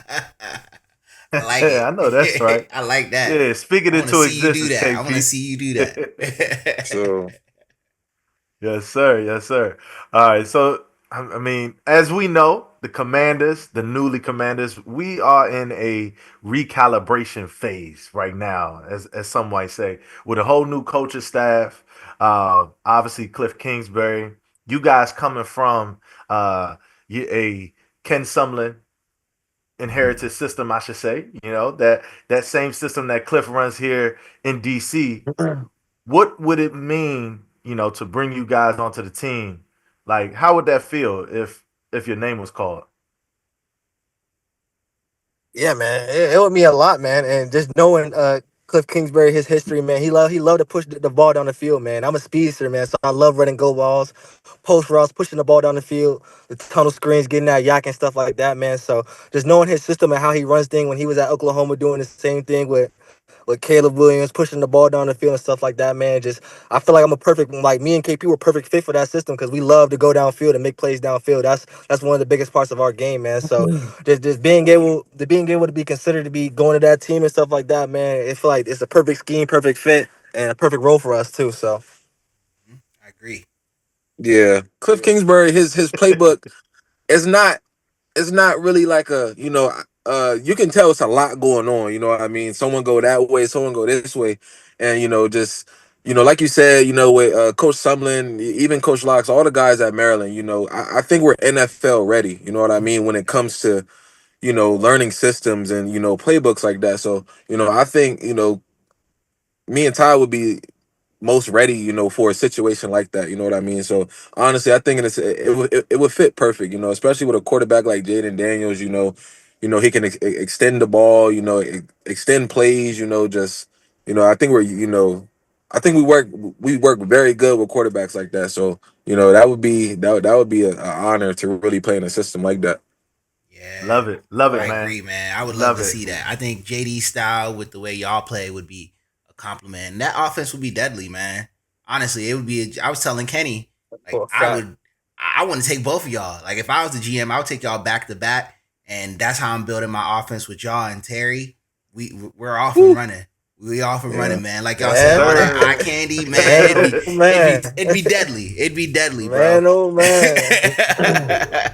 I like I know that's right. it. I like that. Yeah, speaking I want to into see you do existence, that. I want to KP. see you do that. So Yes, sir. Yes, sir. All right. So, I mean, as we know, the commanders, the newly commanders, we are in a recalibration phase right now, as some might say, with a whole new coaching staff. Obviously, Cliff Kingsbury. You guys coming from a Ken Sumlin inherited system, I should say. That same system that Cliff runs here in DC. What would it mean, to bring you guys onto the team? Like, how would that feel if your name was called? Yeah, man, it would mean a lot, man. And just knowing Cliff Kingsbury, his history, man, he loved to push the ball down the field, man. I'm a speedster, man, so I love running go balls, post routes, pushing the ball down the field, the tunnel screens, getting that yak and stuff like that, man. So just knowing his system and how he runs things when he was at Oklahoma, doing the same thing with Caleb Williams pushing the ball down the field and stuff like that, man. Just I feel like I'm a perfect like me and KP were perfect fit for that system because we love to go downfield and make plays downfield. That's one of the biggest parts of our game, man. So just being able to be considered to be going to that team and stuff like that, man. It feel like it's a perfect scheme, perfect fit, and a perfect role for us too. So I agree. Yeah, Cliff Kingsbury, his playbook is not it's not really like a you can tell it's a lot going on. You know what I mean? Someone go that way, someone go this way, and just like you said, with Coach Sumlin, even Coach Locks, all the guys at Maryland. I think we're NFL ready. You know what I mean when it comes to learning systems and playbooks like that. So I think me and Ty would be most ready, for a situation like that. You know what I mean? So honestly, I think it would fit perfect. Especially with a quarterback like Jaden Daniels. He can extend the ball. Extend plays. Just I think I think we work very good with quarterbacks like that. So that would be an honor to really play in a system like that. Yeah, Love it, I man. agree, man. I would love Love to it. see that. I think JD style with the way y'all play would be a compliment. And that offense would be deadly, man. Honestly, it would be. I was telling Kenny, like for a I fact. would, I want to take both of y'all. Like if I was the GM, I would take y'all back to back, and that's how I'm building my offense with y'all and Terry. We're off and Woo. running. We off and Yeah. running, man. Like y'all Yes, said, all Man, that eye sir. candy, man. man, oh It'd man, be deadly. It'd be deadly, bro. man, oh man.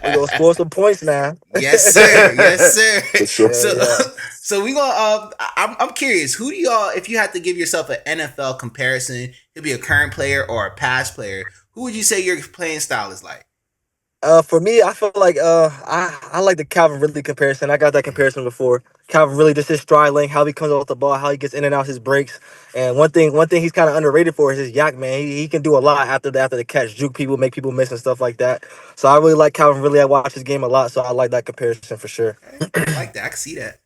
We gonna score some points now. Yes, sir. Yes, sir. For sure. So, Hell yeah. so we gonna. I'm curious. Who do y'all? If you had to give yourself an NFL comparison, it'd be a current player or a past player. Who would you say your playing style is like? For me, I feel like I like the Calvin Ridley comparison. I got that comparison before. Calvin Ridley, just his stride length, how he comes off the ball, how he gets in and out his breaks. And one thing he's kind of underrated for is his yak, man. He can do a lot after the catch, juke people, make people miss and stuff like that. So I really like Calvin Ridley. I watch his game a lot, so I like that comparison for sure. Okay, I like that. I can see that.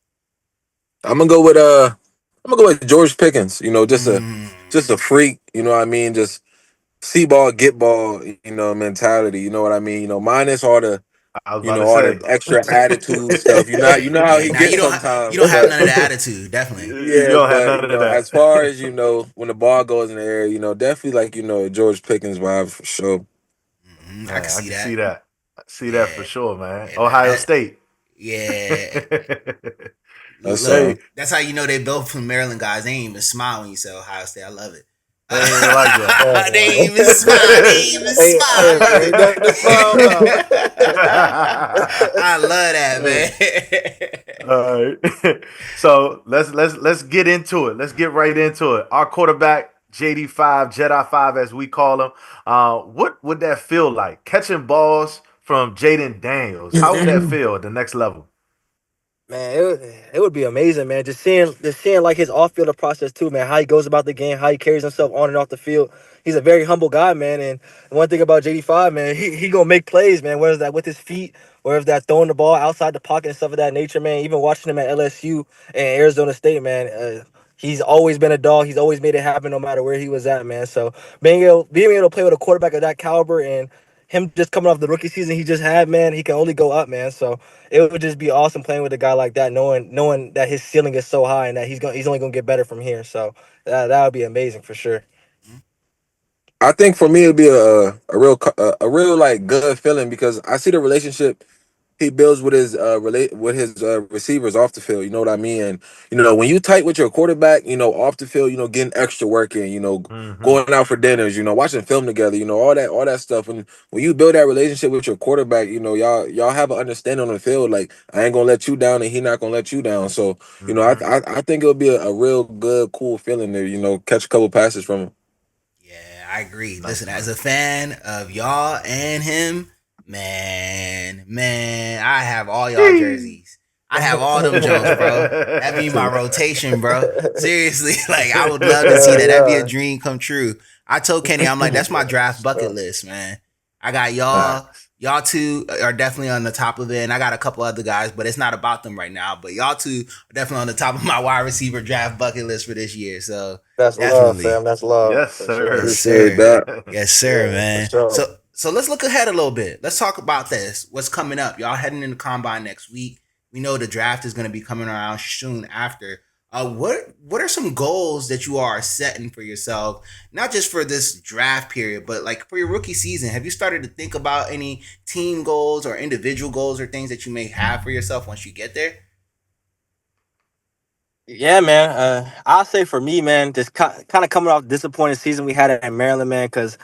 I'm gonna go with George Pickens. Just a Mm, freak. You know what I mean? Just see ball, get ball. Mentality. You know what I mean? Minus all the I was about to all the say. extra attitude stuff. You know how yeah. he Now gets you sometimes, don't have but none of the attitude. Definitely. You yeah, don't have but none of as far as that. when the ball goes in the air, definitely like George Pickens vibe for sure. I can Man, I see can see that. that. I see that for Yeah. sure, man. Yeah. Ohio State. Yeah. That's Look, Hey, that's how you know they both from Maryland guys. They ain't even smile when you say Ohio State. I love it. they ain't even like that. Oh They boy. ain't even smile. They ain't even Hey, smile. I love hey, ain't nothing to smile about. it. I love that, Hey, man. All right. So let's get into it. Let's get right into it. Our quarterback, JD5, Jedi 5, as we call him. What would that feel like? Catching balls from Jaden Daniels. How would that feel at the next level? man, it would be amazing, man. Just seeing like his off field process too, man. How he goes about the game, how he carries himself on and off the field. He's a very humble guy, man. And one thing about JD5, man, he gonna make plays, man. Whether it's that with his feet, whether it's that throwing the ball outside the pocket and stuff of that nature, man. Even watching him at LSU and Arizona State, man. He's always been a dog. He's always made it happen, no matter where he was at, man. So being able to play with a quarterback of that caliber and him just coming off the rookie season he just had, man, he can only go up, man. So it would just be awesome playing with a guy like that, knowing that his ceiling is so high and that he's only gonna get better from here. So that would be amazing for sure. I think for me it'd be a real like good feeling because I see the relationship he builds with his receivers off the field. You know what I mean? And when you tight with your quarterback, off the field, getting extra work in, Hmm. going out for dinners, watching film together, all that stuff. When you build that relationship with your quarterback, y'all have an understanding on the field. Like I ain't gonna let you down, and he not gonna let you down. So Hmm. I think it'll be a real good, cool feeling to catch a couple passes from him. Yeah, I agree. Nice, Listen, as a nice. fan of y'all and him, man, I have all y'all Hey. jerseys. I'd have all them Jones, bro. That'd be my rotation, bro. Seriously, like I would love to see Yeah, that. That'd be a yeah. dream come true. I told Kenny, I'm like, that's my draft bucket list, man. I got y'all. Facts. Y'all two are definitely on the top of it, and I got a couple other guys, but it's not about them right now. But y'all two are definitely on the top of my wide receiver draft bucket list for this year. So That's love, definitely, fam. That's love Yes, for sure. yes, sir. Appreciate sir. that. Yes, sir, Yeah, for man. sure. So let's look ahead a little bit. Let's talk about this. What's coming up? Y'all heading in the combine next week. We know the draft is going to be coming around soon after. What are some goals that you are setting for yourself, not just for this draft period, but like for your rookie season? Have you started to think about any team goals or individual goals or things that you may have for yourself once you get there? Yeah, man. I'll say for me, man, just kind of coming off disappointing season we had in Maryland, man, because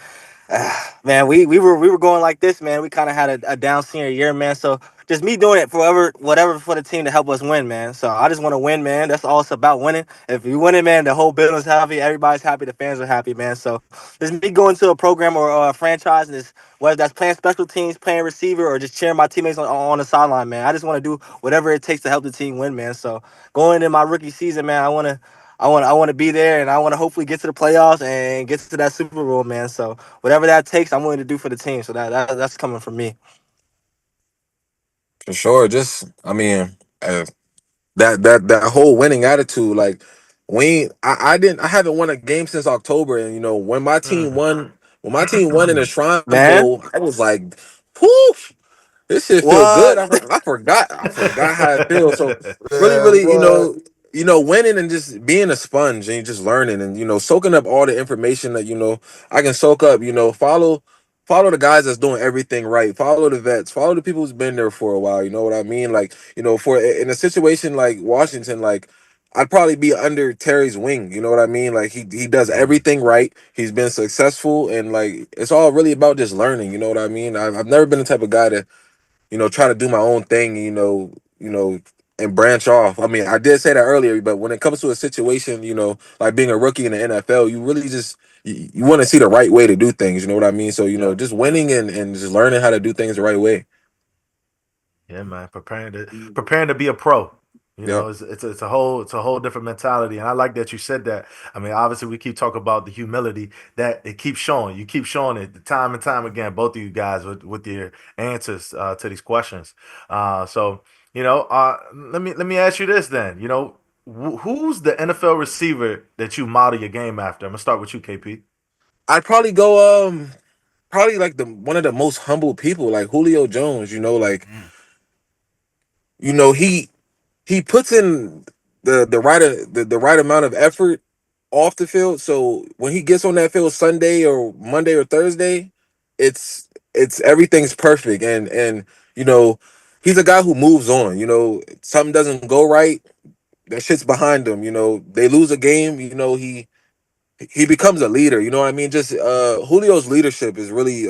man, we were going like this, man. We kind of had a down senior year, man. So just me doing it for whatever for the team to help us win, man. So I just want to win, man. That's all it's about, winning. If you win it, man, the whole building's happy, everybody's happy, the fans are happy, man. So just me going to a program or a franchise, and just whether that's playing special teams, playing receiver, or just cheering my teammates on the sideline, man. I just want to do whatever it takes to help the team win, man. So going in my rookie season, man, I want to be there, and I want to hopefully get to the playoffs and get to that Super Bowl, man. So whatever that takes, I'm willing to do for the team. So that's coming from me. For sure. Just, I mean, uh, that whole winning attitude, like I haven't won a game since October, and when my team Mm. won, in the Shrine Man, Bowl, I was like, poof. This shit feel good. what? I forgot how it feels. So really, Yeah, really, what? winning and just being a sponge and just learning and soaking up all the information that I can soak up. Follow the guys that's doing everything right. Follow the vets. Follow the people who's been there for a while. You know what I mean? Like for in a situation like Washington, like. I'd probably be under Terry's wing. You know what I mean? Like he does Mm. everything right. He's been successful, and like it's all really about just learning. You know what I mean? I've never been the type of guy to try to do my own thing, and branch off. I mean, I did say that earlier, but when it comes to a situation, like being a rookie in the NFL, you really just you want to see the right way to do things. You know what I mean? So, Yep. just winning and just learning how to do things the right way. Yeah, man. Preparing to be a pro. Yep. It's a whole different mentality, and I like that you said that. I mean, obviously, we keep talking about the humility that it keeps showing. You keep showing it time and time again. Both of you guys with your answers to these questions. So let me ask you this then. Who's the NFL receiver that you model your game after? I'm gonna start with you, KP. I'd probably go probably like the one of the most humble people, like Julio Jones, like Mm. you know, he puts in the right amount of effort off the field. So when he gets on that field Sunday or Monday or Thursday, it's everything's perfect. And you know he's a guy who moves on. Something doesn't go right, that shit's behind him. They lose a game. He becomes a leader. You know what I mean? Just Julio's leadership is really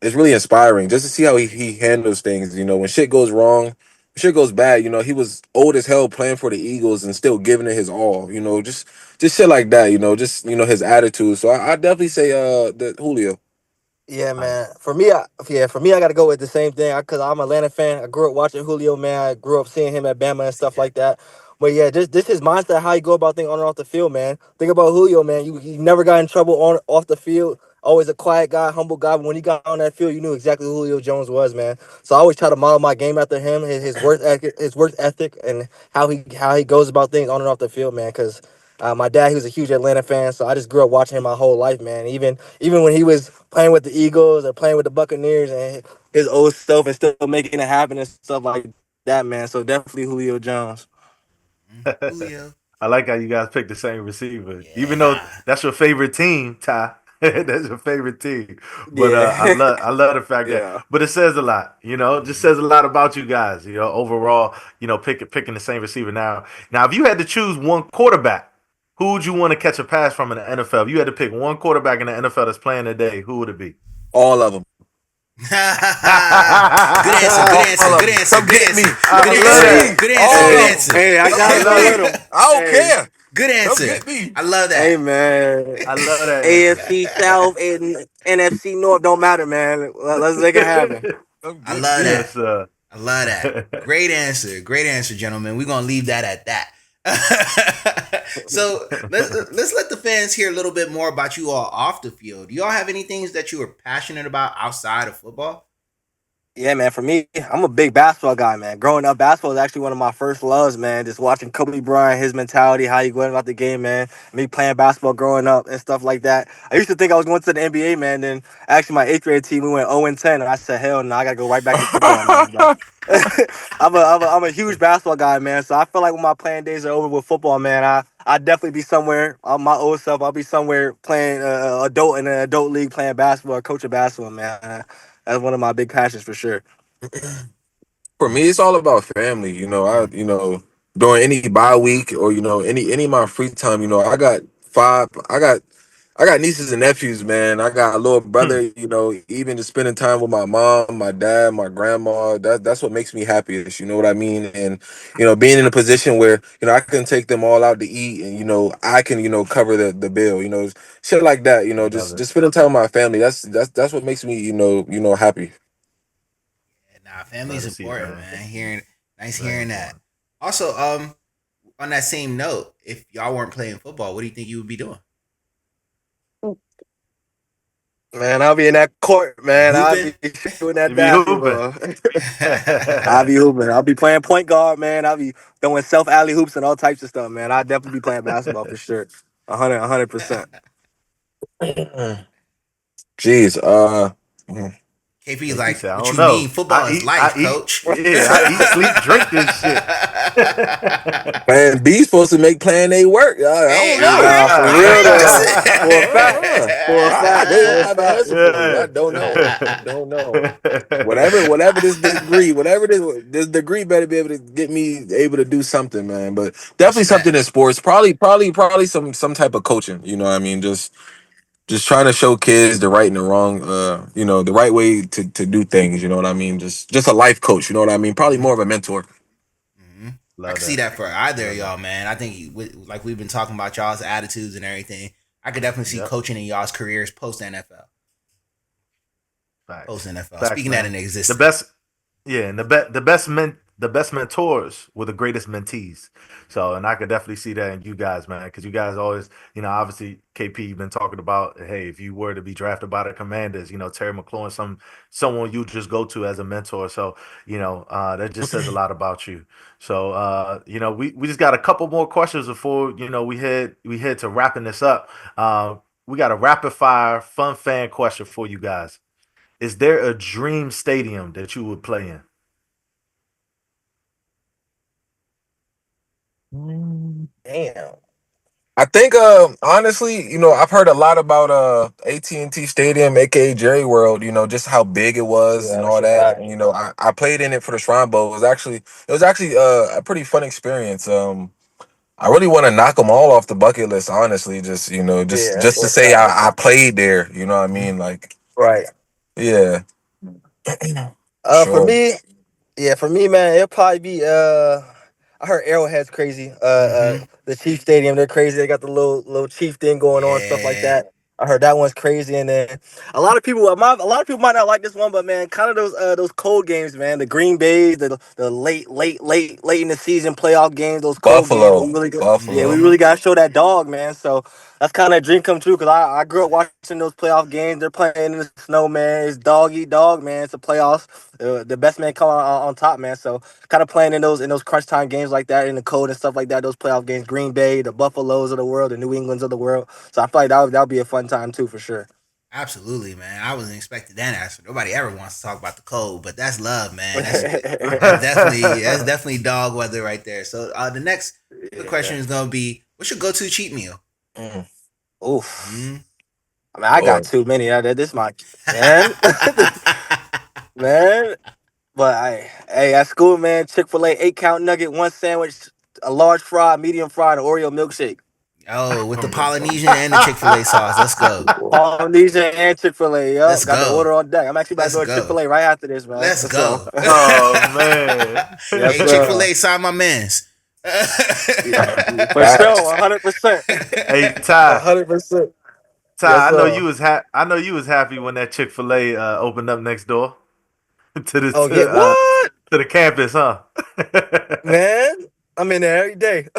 it's really inspiring just to see how he handles things. When shit goes wrong, shit goes bad. He was old as hell playing for the Eagles and still giving it his all. Just shit like that. Just his attitude. So I definitely say that Julio. Yeah, man. Nice. For me, I got to go with the same thing because I'm an Atlanta fan. I grew up watching Julio, man. I grew up seeing him at Bama and stuff Yeah. like that. But yeah, this his mindset, how you go about things on and off the field, man. Think about Julio, man. You never got in trouble on off the field. Always a quiet guy, humble guy. But when he got on that field, you knew exactly who Julio Jones was, man. So I always try to model my game after him, his work ethic, and how he goes about things on and off the field, man. Because my dad, he was a huge Atlanta fan, so I just grew up watching him my whole life, man. Even when he was playing with the Eagles or playing with the Buccaneers and his old stuff and still making it happen and stuff like that, man. So definitely Julio Jones. Mm. Julio. I like how you guys picked the same receiver, even though Yeah. that's your favorite team, Ty. That's your favorite team. But I Yeah. love the fact that, Yeah. but it says a lot. It just says a lot about you guys. Overall, picking the same receiver. Now, if you had to choose one quarterback, who would you want to catch a pass from in the NFL? If you had to pick one quarterback in the NFL that's playing today, who would it be? All of them. Good answer. Good All answer. of Good them. answer. Come Good get me. answer. I Good love answer. Hey, that. Good answer. all Good of Hey, them. answer. hey, I Come gotta get go me. with him. I don't Hey, care. Good Come answer. get me. I love hey, that. man. I love that answer. AFC South and NFC North don't matter, man. Let's make it happen. Come I get love me. Yes, that. sir. I love that. Great answer. Great answer, gentlemen. We're gonna leave that at that. So let's let the fans hear a little bit more about you all off the field. Do y'all have any things that you are passionate about outside of football? Yeah, man. For me, I'm a big basketball guy, man. Growing up, basketball is actually one of my first loves, man. Just watching Kobe Bryant, his mentality, how he went about the game, man. Me playing basketball growing up and stuff like that. I used to think I was going to the NBA, man. Then actually, my eighth grade team, we went 0-10, and I said, hell no, I gotta go right back to football, man. But I'm a huge basketball guy, man. So I feel like when my playing days are over with football, man, I definitely be somewhere. My old self, I'll be somewhere playing adult in an adult league, playing basketball, or coaching basketball, man. That's one of my big passions for sure. For me, it's all about family. During any bye week or any of my free time, I got five. I got nieces and nephews, man. I got a little brother. Even just spending time with my mom, my dad, my grandma. That's what makes me happiest. You know what I mean? And being in a position where I can take them all out to eat, and I can cover the bill. Shit like that. Love it. Just spending time with my family. That's what makes me happy. Nah, Love family's to see it, important, man. man. Nice Very hearing that. important. Also, on that same note, if y'all weren't playing football, what do you think you would be doing? Man, I'll be in that court, man. I'll Hooping. be shooting that You be hooping. basketball. I'll be hooping. I'll be playing point guard, man. I'll be throwing self alley hoops and all types of stuff, man. I'll definitely be playing basketball for sure. 100%. Jeez. KP's He like, said, I what don't you mean? know. Football is life, I eat, coach. yeah, I eat, sleep, drink this shit. Plan B supposed to make plan A work. I Hey, don't all know. Nah, right, for all I real right. don't though. know. For a fact. For a fact. I For don't a have an fact. answer for you. I don't know. Don't know. Whatever this degree, whatever this degree better be able to get me able to do something, man. But definitely something Respect. in sports. Probably some type of coaching. You know what I mean? Just trying to show kids the right and the wrong, the right way to do things. You know what I mean? Just a life coach. You know what I mean? Probably Mm-hmm. more of a mentor. Mm-hmm. I Love can see that. that for either of Love y'all, that. man. I think, like we've been talking about y'all's attitudes and everything, I could definitely see Yep. coaching in y'all's careers post NFL. Post Facts. NFL. Facts, Speaking that man. in The existence. best, yeah, and the best mentors were the greatest mentees. So, and I could definitely see that in you guys, man, because you guys always, obviously, KP, you've been talking about, hey, if you were to be drafted by the Commanders, Terry McLaurin, someone you just go to as a mentor. So, that just says a lot about you. So, we just got a couple more questions before we head to wrapping this up. We got a rapid fire fun fan question for you guys. Is there a dream stadium that you would play in? Damn. I think honestly, I've heard a lot about AT&T Stadium, aka Jerry World, just how big it was Yeah, and that's all a that. fact. And I played in it for the Shrine Bowl. It was actually a pretty fun experience. I really want to knock them all off the bucket list, honestly. Just Yeah, that's just to for a say fact. I played there. You know what I mean? Like, Right. yeah, For sure. me, yeah, for me, man, it'll probably be I heard Arrowhead's crazy. Mm-hmm. The Chief Stadium, they're crazy. They got the little Chief thing going on, stuff like Yeah. that. I heard that one's crazy, and then a lot of people might not like this one, but man, kind of those cold games, man. The Green Bays, the late in the season playoff games, those cold games. Buffalo, Yeah, we Buffalo. Mm-hmm. really gotta show that dog, man. So that's kind of a dream come true because I grew up watching those playoff games. They're playing in the snow, man. It's dog eat dog, man. It's the playoffs. The best man come on top, man. So kind of playing in those crunch time games like that in the cold and stuff like that. Those playoff games, Green Bay, the Buffaloes of the world, the New Englands of the world. So I feel like that would be a fun time too for sure. Absolutely, man. I wasn't expecting that answer. Nobody ever wants to talk about the cold, but that's love, man. That's definitely dog weather right there. So the next quick question Yeah. is gonna be, what's your go-to cheat meal? Mm, Oof. Mm. I mean, I got Lord. too many. This my man, man. But hey, at school, man, Chick-fil-A 8 count nugget, one sandwich, a large fry, medium fry, and an Oreo milkshake. Oh, with the Polynesian and the Chick-fil-A sauce. Let's go. Polynesian and Chick-fil-A. Let's Yup, got the go. order on deck. I'm actually about to Let's go to go. Chick-fil-A right after this, man. Let's So, go. Oh man. yes, Hey, sir. Chick-fil-A, sign my mans. Yeah, for sure, Facts. 100%, Hey Ty, 100%. Yes, Ty, sir. I know you was happy when that Chick-fil-A opened up next door to the Oh to yeah, what? to the campus, huh? Man, I'm in there every day.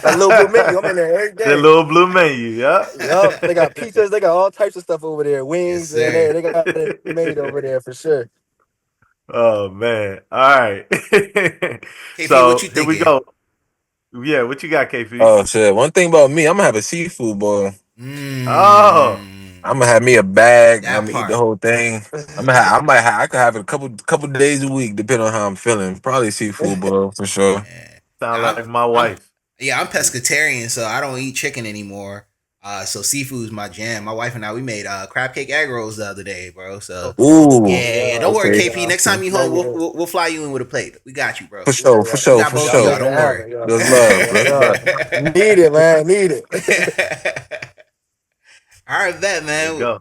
That little blue menu, I'm in there every The day. little blue menu, yeah. Yup, they got pizzas, they got all types of stuff over there, Yes, wings, and sir. they got it made over there for sure. Oh man. All right. KP, what So you here we thinking? go. Yeah, what you got, KP? Oh shit! One thing about me, I'm gonna have a seafood boil. Oh, I'm Mmm. gonna have me a bag. I'm That gonna eat the part. whole thing. I could have it a couple days a week, depending on how I'm feeling. Probably seafood boil for sure. Yeah. sound Now, like my I'm wife. yeah, I'm pescatarian, so I don't eat chicken anymore. So seafood is my jam. My wife and I we made crab cake egg rolls the other day, bro. So Ooh, yeah. Don't worry, okay, KP. Next time you home, Yeah, we'll fly you in with a plate. We got you, bro. for yeah, sure, for yeah. We sure, got for both of Y'all sure. y'all. make it Don't worry. happen. Yeah, There's love. yeah, There's yeah. love. Need it, man. Need it. All right, bet, There you man. go.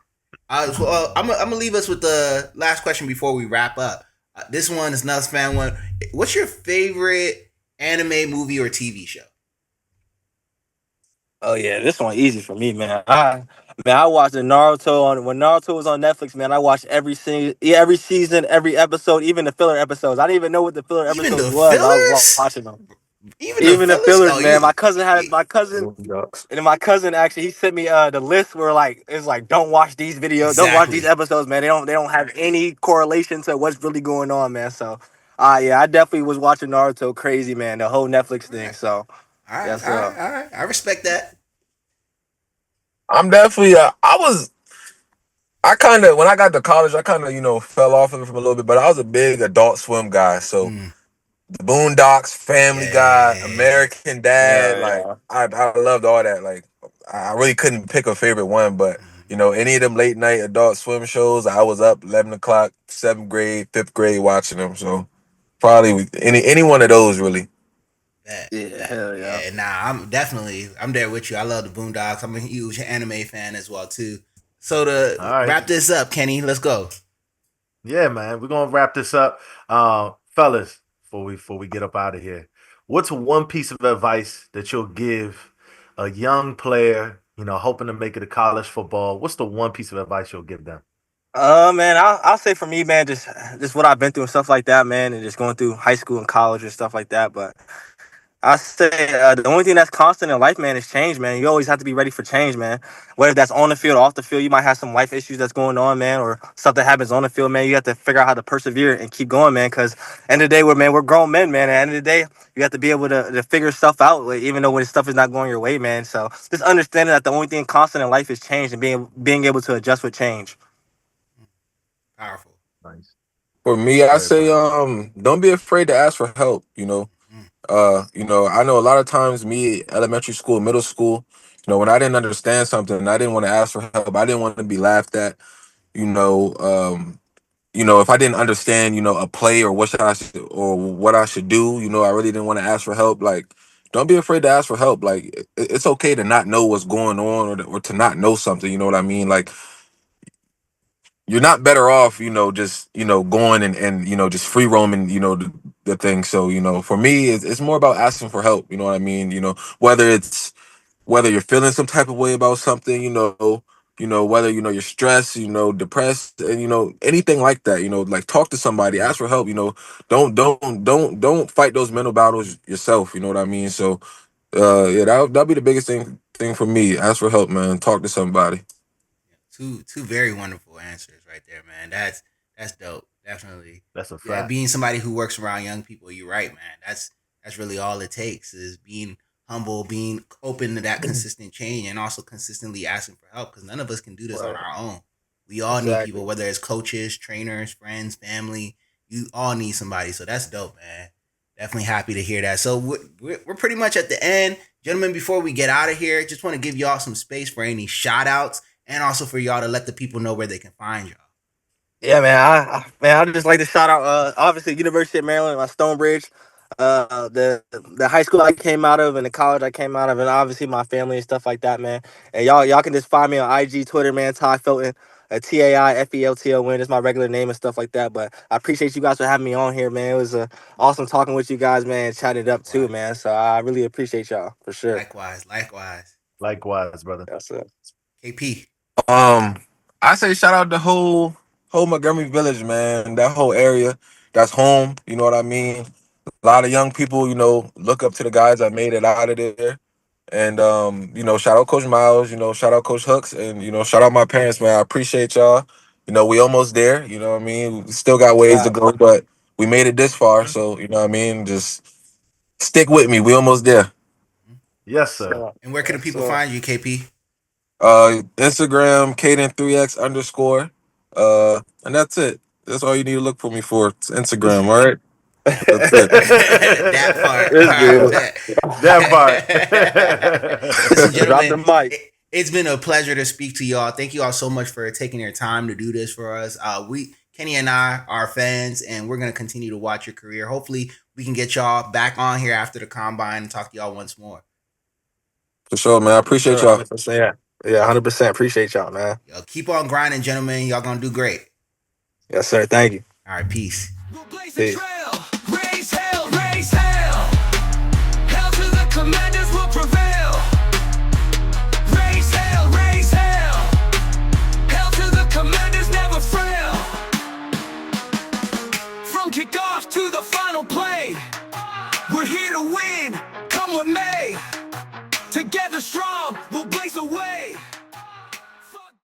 I'm gonna leave us with the last question before we wrap up. This one is Nuts fan one. What's your favorite anime, movie, or TV show? Oh yeah, this one easy for me, man. I watched the Naruto on when Naruto was on Netflix, man. I watched every season, every episode, even the filler episodes. I didn't even know what the filler Even episodes the was. I was fillers? watching them. Even the Even the fillers? fillers, Oh, man. you. My cousin, and then my cousin actually he sent me the list where like it's like don't watch these videos, don't watch these Exactly. episodes, man. They don't have any correlation to what's really going on, man. So, yeah, I definitely was watching Naruto crazy, man. The whole Netflix All thing. right. So, All right. yes, All right. sir. All right. I respect that. I'm definitely. I kind of when I got to college, I kind of fell off of it from a little bit, but I was a big Adult Swim guy. So Mm, the Boondocks, Family Guy, yeah. American Dad, Yeah, like yeah. I loved all that. Like I really couldn't pick a favorite one, but any of them late night Adult Swim shows, I was up 11 o'clock, seventh grade, fifth grade watching them. So probably any one of those really. Bet. Yeah, Bet. hell yeah. Yeah. Nah. I'm there with you. I love the Boondocks. I'm a huge anime fan as well too. So All to right. wrap this up, Kenny, let's go. Yeah, man. We're gonna wrap this up. Fellas, before we get up out of here. What's one piece of advice that you'll give a young player, hoping to make it to college football? What's the one piece of advice you'll give them? Man, I'll say for me, man, just what I've been through and stuff like that, man, and just going through high school and college and stuff like that. But I say the only thing that's constant in life, man, is change, man. You always have to be ready for change, man. Whether that's on the field or off the field, you might have some life issues that's going on, man, or stuff that happens on the field, man. You have to figure out how to persevere and keep going, man. Because end of the day, we're grown men, man. At the end of the day, you have to be able to figure stuff out, like, even though when stuff is not going your way, man. So just understanding that the only thing constant in life is change and being able to adjust with change. Powerful. Nice. For me, I Very say powerful. don't be afraid to ask for help. Mm, I know a lot of times me, elementary school, middle school, when I didn't understand something, I didn't want to ask for help. I didn't want to be laughed at. You know, if I didn't understand, a play or what I should do, I really didn't want to ask for help. Like, don't be afraid to ask for help. Like, it's okay to not know what's going on or to not know something. You know what I mean? Like, you're not better off, just going and just free roaming, the thing. So for me, it's more about asking for help. You know what I mean? Whether you're feeling some type of way about something, whether you're stressed, depressed, and anything like that. Like talk to somebody, ask for help. Don't fight those mental battles yourself. You know what I mean? So yeah, that'll be the biggest thing for me. Ask for help, man. Talk to somebody. two very wonderful answers right there, man. That's dope. Definitely. That's a Yeah, fact. being somebody who works around young people, you're right, man. That's really all it takes is being humble, being open to that consistent change, and also consistently asking for help. Because none of us can do this on Right. our own. We all need people, Exactly. whether it's coaches, trainers, friends, family. You all need somebody. So that's dope, man. Definitely happy to hear that. So we're pretty much at the end, gentlemen. Before we get out of here, just want to give y'all some space for any shout outs and also for y'all to let the people know where they can find y'all. Yeah, man. I'd just like to shout out, obviously, University of Maryland, Stonebridge, the high school I came out of, and the college I came out of, and obviously my family and stuff like that, man. And y'all can just find me on IG, Twitter, man. Tai Felton, TAIFELTON is my regular name and stuff like that. But I appreciate you guys for having me on here, man. It was awesome talking with you guys, man. And chatting it up too, Likewise. man. So I really appreciate y'all for sure. Likewise. Likewise. Likewise, brother. That's it. KP. Um, I say shout out the whole Montgomery Village, man. That whole area. that's home. You know what I mean? A lot of young people, you know, look up to the guys that made it out of there. And you know, shout out Coach Miles, you know, shout out Coach Hooks, and you know, shout out my parents, man. I appreciate y'all. You know, we almost there. You know what I mean? We still got ways to go, but we made it this far. So you know what I mean? Just stick with me. We almost there. Yes, sir. And where can the people So, find you, KP? Instagram Kaden3x_. And that's it. That's all you need to look for me for. It's Instagram, all right? That's it. That part. this All right, dude That part. Listen, drop the gentlemen, mic. it's been a pleasure to speak to y'all. Thank you all so much for taking your time to do this for us. Kenny and I are fans, and we're gonna continue to watch your career. Hopefully, we can get y'all back on here after the combine and talk to y'all once more. For sure, man. I appreciate Sure, y'all. 100%. Yeah, 100%. Appreciate y'all, man. Yo, keep on grinding, gentlemen. Y'all gonna do great. Yes, sir. Thank you. All right, peace. We'll blaze a Peace. trail. Raise hell, raise hell. Hell to the commanders will prevail. Raise hell, raise hell. Hell to the commanders never fail. From kickoff to the final play, we're here to win. Come with me. Together strong.